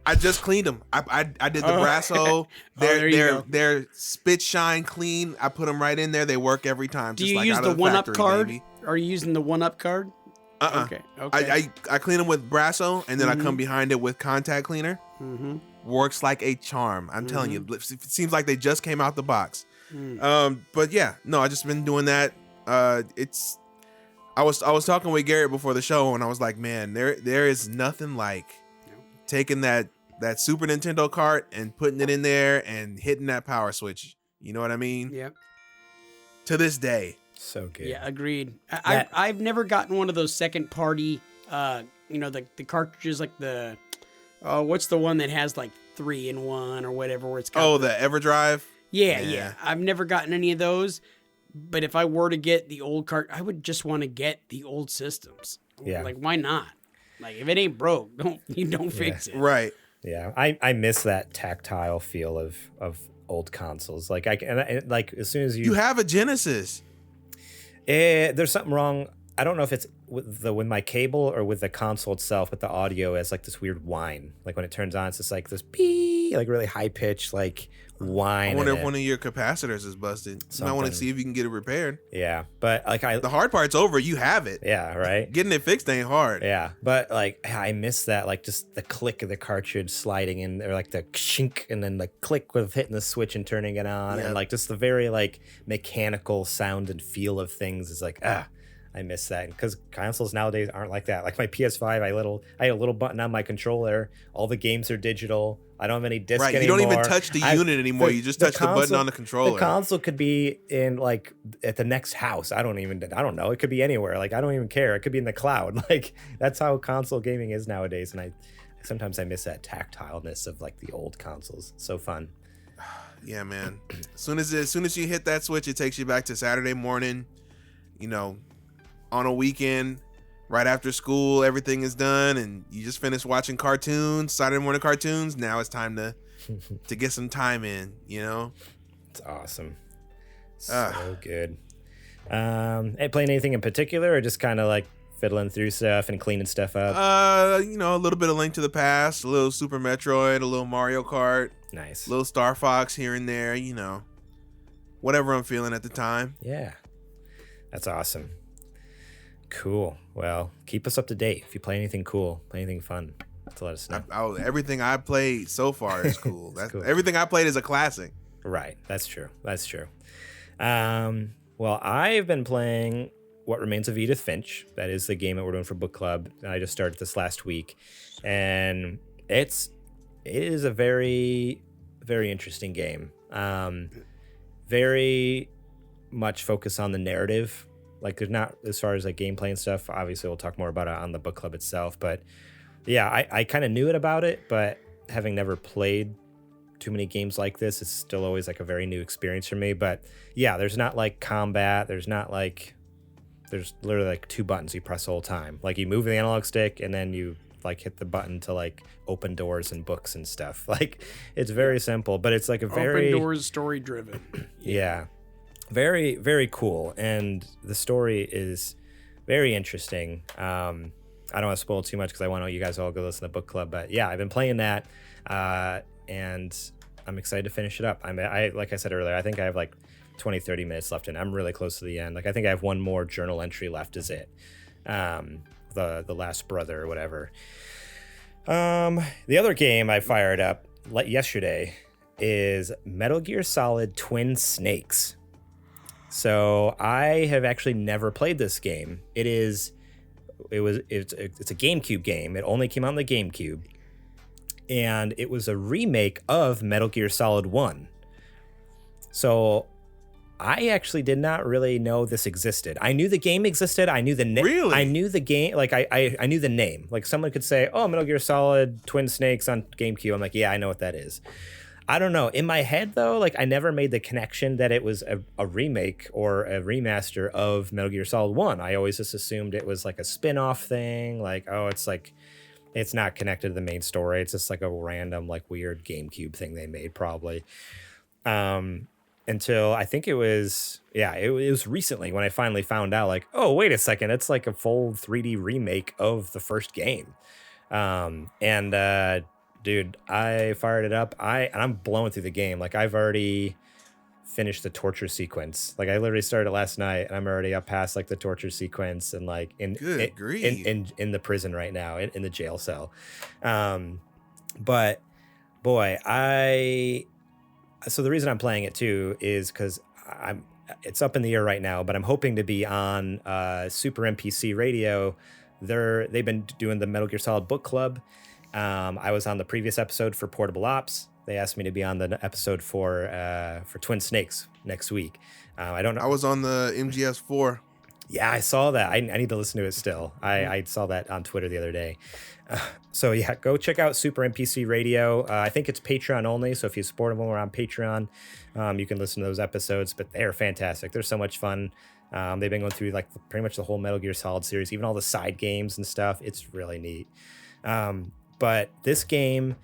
I just cleaned them. I did the Brasso. They're spit shine clean. I put them right in there. They work every time. Do you use the 1-Up card? Baby. Are you using the 1-Up card? Okay. I clean them with Brasso, and then I come behind it with contact cleaner. Mm-hmm. Works like a charm. I'm telling you. It seems like they just came out the box. But yeah, no, I just been doing that. I was talking with Garrett before the show, and I was like, man, there is nothing like taking that Super Nintendo cart and putting it in there and hitting that power switch. You know what I mean? Yep. To this day. So good. Yeah, agreed. I've never gotten one of those second party, the cartridges like the, what's the one that has like 3-in-1 or whatever where it's got the EverDrive? Yeah. I've never gotten any of those, but if I were to get the old cart, I would just want to get the old systems. Yeah. Like, why not? Like, if it ain't broke, don't fix it. Right. Yeah, I miss that tactile feel of old consoles. Like as soon as you have a Genesis, there's something wrong. I don't know if it's with my cable or with the console itself, but the audio has like this weird whine. Like when it turns on, it's just like this pee, like really high pitched like whine. I wonder if one of your capacitors is busted. I want to see if you can get it repaired. Yeah, but like the hard part's over. You have it. Yeah, right. Getting it fixed ain't hard. Yeah, but like I miss that, like just the click of the cartridge sliding in, or like the shink, and then the click of hitting the switch and turning it on, and like just the very like mechanical sound and feel of things is like I miss that, because consoles nowadays aren't like that. Like my PS5, I had a little button on my controller. All the games are digital. I don't have any disc anymore. You don't even touch the unit anymore. You just touch the button on the controller. The console could be in like at the next house. I don't know. It could be anywhere. Like I don't even care. It could be in the cloud. Like that's how console gaming is nowadays. And sometimes I miss that tactileness of like the old consoles. So fun. Yeah, man. As soon as you hit that switch, it takes you back to Saturday morning. On a weekend, right after school, everything is done, and you just finished watching cartoons, Saturday morning cartoons. Now it's time to get some time in. It's awesome. So good. Playing anything in particular, or just kind of like fiddling through stuff and cleaning stuff up? A little bit of Link to the Past, a little Super Metroid, a little Mario Kart. Nice. A little Star Fox here and there. Whatever I'm feeling at the time. Yeah, that's awesome. Cool. Well, keep us up to date. If you play anything cool, play anything fun, to let us know. Everything I played so far is cool. Cool. Everything I played is a classic. Right. That's true. Well, I've been playing What Remains of Edith Finch. That is the game that we're doing for book club. I just started this last week, and it is a very, very interesting game. very much focus on the narrative. Like there's not, as far as like gameplay and stuff, obviously we'll talk more about it on the book club itself, but yeah, I kind of knew it about it, but having never played too many games like this, it's still always like a very new experience for me. But yeah, there's not like combat, there's literally like 2 buttons you press the whole time. Like you move the analog stick and then you like hit the button to like open doors and books and stuff. Like it's very simple, but it's like a very open doors, story driven. Yeah. Very, very cool. And the story is very interesting. I don't want to spoil too much because I want you guys all go listen to the book club. But yeah, I've been playing that, and I'm excited to finish it up. I like I said earlier, I think I have like 20-30 minutes left, and I'm really close to the end. Like I think I have one more journal entry left. Is it the last brother or whatever? The other game I fired up yesterday is Metal Gear Solid Twin Snakes. So I have actually never played this game. It's a GameCube game. It only came out on the GameCube, and it was a remake of Metal Gear Solid 1. So I actually did not really know this existed. I knew the game existed. I knew the name. Really? I knew the game. Like I knew the name. Like someone could say, "Oh, Metal Gear Solid Twin Snakes on GameCube." I'm like, "Yeah, I know what that is." I don't know. In my head, though, like I never made the connection that it was a remake or a remaster of Metal Gear Solid 1. I always just assumed it was like a spin-off thing. Like, oh, it's not connected to the main story. It's just like a random, like weird GameCube thing they made probably. Until I think it was recently when I finally found out, like, oh, wait a second. It's like a full 3D remake of the first game. Dude, I fired it up. I'm blowing through the game. Like I've already finished the torture sequence. Like I literally started last night, and I'm already up past like the torture sequence and like in the prison right now, in the jail cell. But boy, so the reason I'm playing it too is because it's up in the air right now, but I'm hoping to be on Super NPC Radio. They've been doing the Metal Gear Solid Book Club. I was on the previous episode for Portable Ops. They asked me to be on the episode for Twin Snakes next week. I don't know. I was on the MGS4. Yeah, I saw that. I need to listen to it still. I saw that on Twitter the other day. So yeah, go check out Super NPC Radio. I think it's Patreon only. So if you support them when we're on Patreon, you can listen to those episodes. But they're fantastic. They're so much fun. They've been going through like pretty much the whole Metal Gear Solid series, even all the side games and stuff. It's really neat. But this game,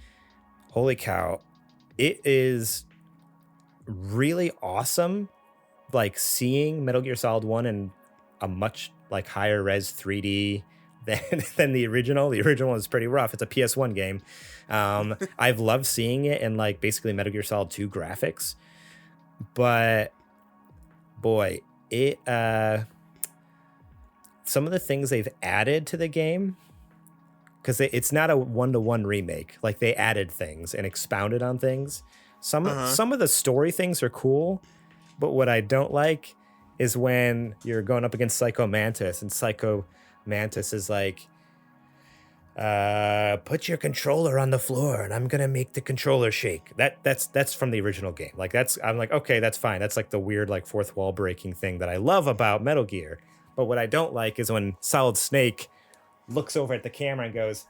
holy cow, it is really awesome. Like seeing Metal Gear Solid 1 in a much like higher res 3D than the original. The original is pretty rough. It's a PS1 game. I've loved seeing it in like basically Metal Gear Solid 2 graphics. But boy, some of the things they've added to the game, because it's not a 1-to-1 remake. Like they added things and expounded on things. Some of the story things are cool, but what I don't like is when you're going up against Psycho Mantis, and Psycho Mantis is like, put your controller on the floor and I'm gonna make the controller shake. That's from the original game. Like I'm like, okay, that's fine. That's like the weird like fourth wall breaking thing that I love about Metal Gear. But what I don't like is when Solid Snake looks over at the camera and goes,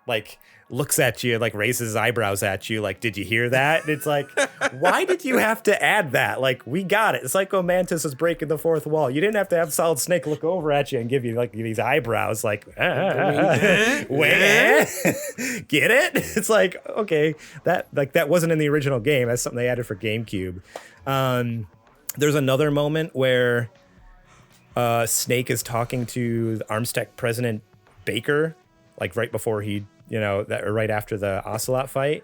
like, looks at you, like raises his eyebrows at you, like, did you hear that? And it's like, why did you have to add that? Like, we got it. Psycho Mantis is breaking the fourth wall. You didn't have to have Solid Snake look over at you and give you like these eyebrows, like, wait, get it? It's like, okay, that wasn't in the original game. That's something they added for GameCube. There's another moment where Snake is talking to the Armstech president Baker, like right before right after the Ocelot fight,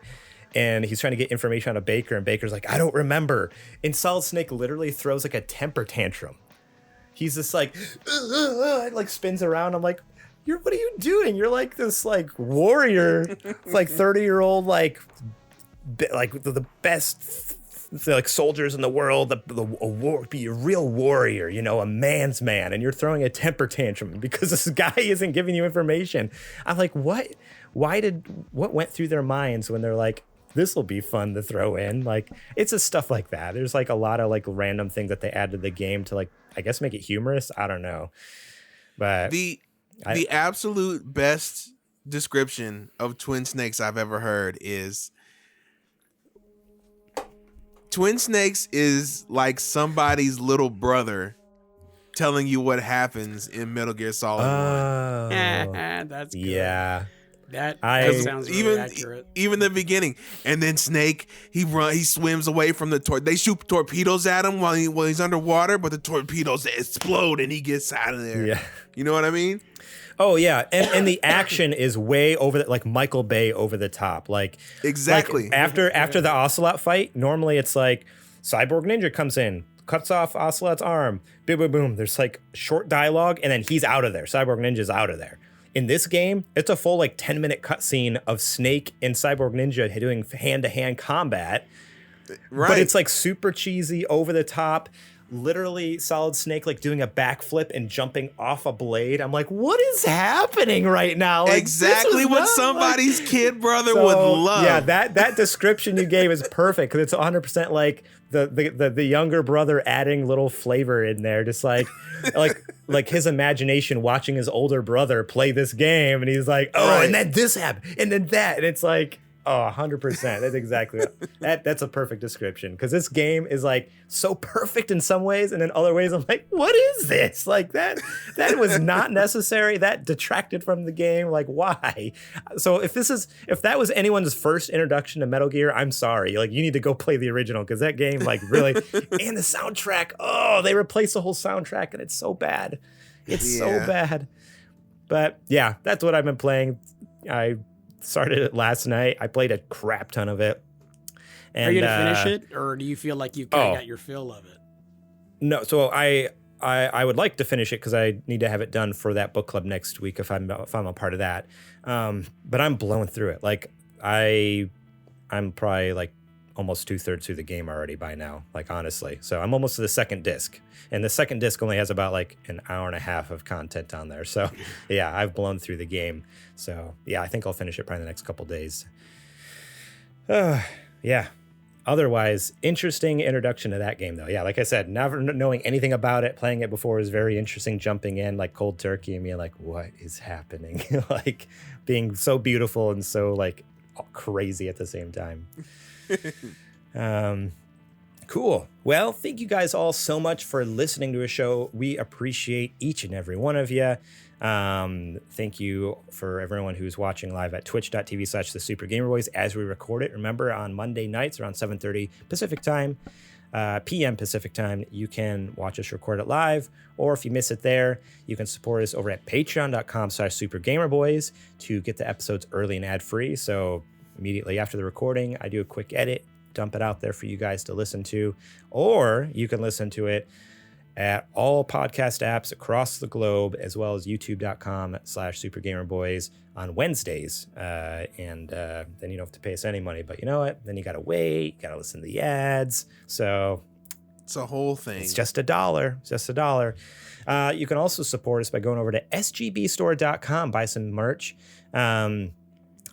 and he's trying to get information out of Baker, and Baker's like, I don't remember. And Solid Snake literally throws like a temper tantrum. He's just like, like spins around. I'm like, what are you doing? You're like this like warrior, like 30-year-old, like the best like soldiers in the world, be a real warrior, a man's man, and you're throwing a temper tantrum because this guy isn't giving you information. I'm like, what went through their minds when they're like, this will be fun to throw in. Like, it's just stuff like that. There's like a lot of like random things that they add to the game to like, I guess, make it humorous. I don't know. But the absolute best description of Twin Snakes I've ever heard is Twin Snakes is like somebody's little brother telling you what happens in Metal Gear Solid 1. That's good. Yeah. That sounds really accurate. Even the beginning, and then Snake he swims away from the they shoot torpedoes at him while he's underwater, but the torpedoes explode and he gets out of there. Yeah, you know what I mean? Oh yeah, and the action is way over like Michael Bay over the top. Like exactly like after the Ocelot fight, normally it's like Cyborg Ninja comes in, cuts off Ocelot's arm, boom boom boom. There's like short dialogue, and then he's out of there. Cyborg Ninja's out of there. In this game, it's a full like 10-minute cutscene of Snake and Cyborg Ninja doing hand-to-hand combat. Right. But it's like super cheesy, over the top. Literally Solid Snake like doing a backflip and jumping off a blade. I'm like, what is happening right now? Like, exactly what somebody's kid brother would love. Yeah, that description you gave is perfect because it's 100% like the younger brother adding little flavor in there, just like his imagination watching his older brother play this game, and he's like, oh, right. And then this happened, and then that, and it's like, oh, 100%. That's exactly that's a perfect description, because this game is like so perfect in some ways, and in other ways I'm like, what is this? Like that was not necessary. That detracted from the game. Like, why? So if that was anyone's first introduction to Metal Gear, I'm sorry. Like, you need to go play the original, because that game like really and the soundtrack. Oh, they replaced the whole soundtrack, and it's so bad. It's so bad. But yeah, that's what I've been playing. I started it last night. I played a crap ton of it. And, are you gonna finish it, or do you feel like you've kind of got your fill of it? No, so I would like to finish it because I need to have it done for that book club next week if I'm a part of that. But I'm blowing through it. Like I'm probably like almost 2/3 through the game already by now. Like, honestly, so I'm almost to the second disc, and the second disc only has about like an hour and a half of content on there. So yeah, I've blown through the game. So yeah, I think I'll finish it probably in the next couple days. Yeah. Otherwise, interesting introduction to that game, though. Yeah, like I said, never knowing anything about it, playing it before was very interesting. Jumping in like cold turkey and being like, what is happening? Like, being so beautiful and so like crazy at the same time. Cool. Well, thank you guys all so much for listening to a show. We appreciate each and every one of you. Thank you for everyone who's watching live at twitch.tv/thesupergamerboys as we record it. Remember, on Monday nights around 7:30 Pacific time, PM Pacific time, you can watch us record it live, or if you miss it there, you can support us over at patreon.com/supergamerboys to get the episodes early and ad-free. So immediately after the recording, I do a quick edit, dump it out there for you guys to listen to, or you can listen to it at all podcast apps across the globe, as well as youtube.com/supergamerboys on Wednesdays. And then you don't have to pay us any money, but you know what? Then you got to wait, you got to listen to the ads. So it's a whole thing. It's just $1. It's just $1. You can also support us by going over to sgbstore.com, buy some merch.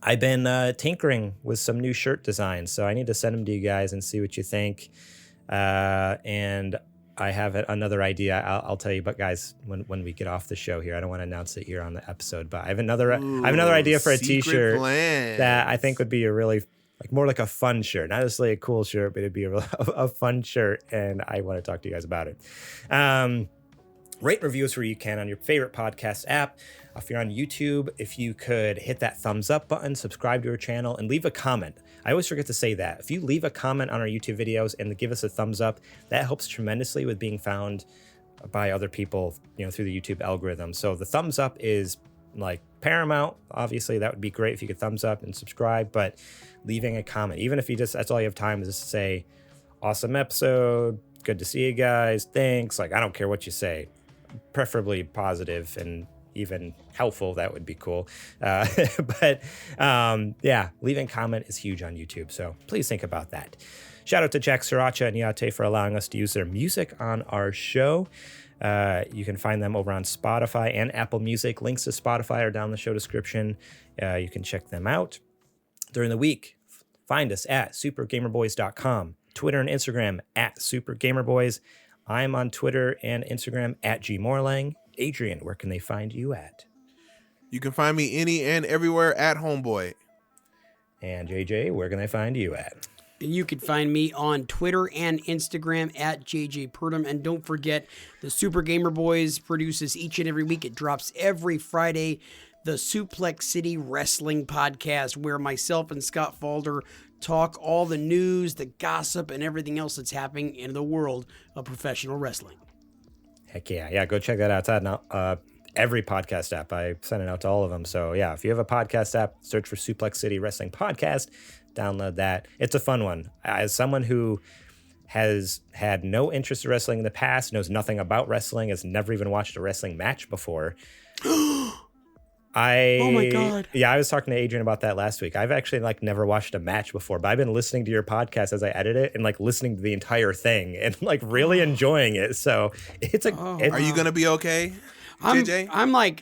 I've been tinkering with some new shirt designs, so I need to send them to you guys and see what you think. And I have another idea. I'll tell you, but guys, when we get off the show here, I don't want to announce it here on the episode, but I have another idea for a t-shirt that I think would be a really more like a fun shirt, not necessarily a cool shirt, but it'd be a fun shirt, and I want to talk to you guys about it. Rate and review us where you can on your favorite podcast app. If you're on YouTube, if you could hit that thumbs up button, subscribe to our channel, and leave a comment. I always forget to say that. If you leave a comment on our YouTube videos and give us a thumbs up, that helps tremendously with being found by other people, through the YouTube algorithm. So the thumbs up is like paramount. Obviously, that would be great if you could thumbs up and subscribe, but leaving a comment, even if that's all you have time, is just to say, awesome episode, good to see you guys, thanks. Like, I don't care what you say, preferably positive and even helpful. That would be cool. But leaving a comment is huge on YouTube. So please think about that. Shout out to Jack Sriracha and Yate for allowing us to use their music on our show. You can find them over on Spotify and Apple Music. Links to Spotify are down in the show description. You can check them out. During the week, find us at supergamerboys.com, Twitter and Instagram at supergamerboys. I'm on Twitter and Instagram at gmorlang. Adrian, where can they find you at? You can find me any and everywhere at Homeboy. And JJ, where can they find you at? You can find me on Twitter and Instagram at JJ Purdom. And don't forget, the Super Gamer Boys produces each and every week. It drops every Friday, the Suplex City Wrestling Podcast, where myself and Scott Falder talk all the news, the gossip, and everything else that's happening in the world of professional wrestling. Heck yeah. Yeah, go check that out. It's on every podcast app. I send it out to all of them. So yeah, if you have a podcast app, search for Suplex City Wrestling Podcast, download that. It's a fun one. As someone who has had no interest in wrestling in the past, knows nothing about wrestling, has never even watched a wrestling match before. Oh my God. Yeah, I was talking to Adrian about that last week. I've actually never watched a match before, but I've been listening to your podcast as I edit it and listening to the entire thing and really enjoying it. So it's Are you going to be okay? JJ?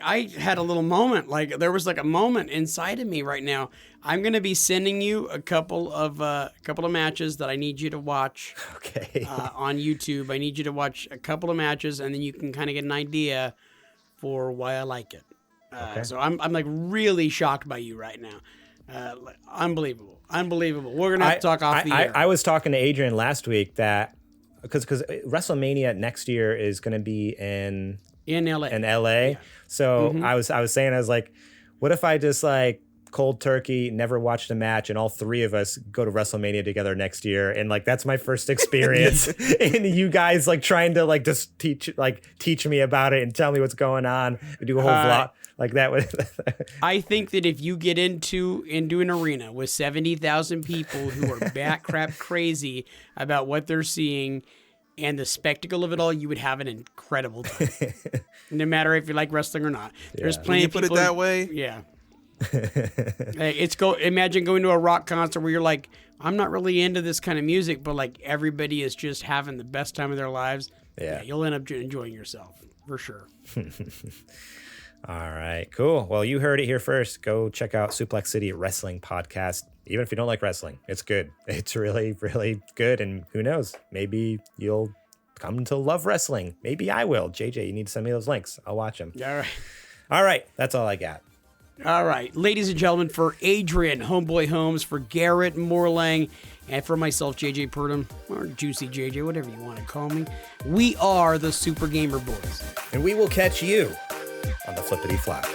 I had a little moment. There was a moment inside of me right now. I'm going to be sending you a couple of matches that I need you to watch. Okay. On YouTube. I need you to watch a couple of matches, and then you can kind of get an idea for why I like it. Okay. So I'm really shocked by you right now. Unbelievable. We're going to have to talk off the air. I was talking to Adrian last week that because WrestleMania next year is going to be in LA. Yeah. So I was saying, I was like, what if I just cold turkey, never watched a match, and all three of us go to WrestleMania together next year, and that's my first experience. And you guys trying to just teach me about it and tell me what's going on, do a whole vlog like that. I think that if you get into an arena with 70,000 people who are bat crap crazy about what they're seeing and the spectacle of it all, you would have an incredible time. No matter if you like wrestling or not. There's plenty of people. Put it that way? Yeah. Imagine going to a rock concert where you're like, I'm not really into this kind of music, but everybody is just having the best time of their lives. Yeah, you'll end up enjoying yourself for sure. All right, cool. Well, you heard it here first. Go check out Suplex City Wrestling Podcast. Even if you don't like wrestling, it's good. It's really, really good. And who knows, maybe you'll come to love wrestling. Maybe I will. JJ, you need to send me those links. I'll watch them. All right. That's all I got. All right, ladies and gentlemen, for Adrian, Homeboy Holmes, for Garrett Morlang, and for myself, JJ Purdom, or Juicy JJ, whatever you want to call me, we are the Super Gamer Boys. And we will catch you on the flippity flop.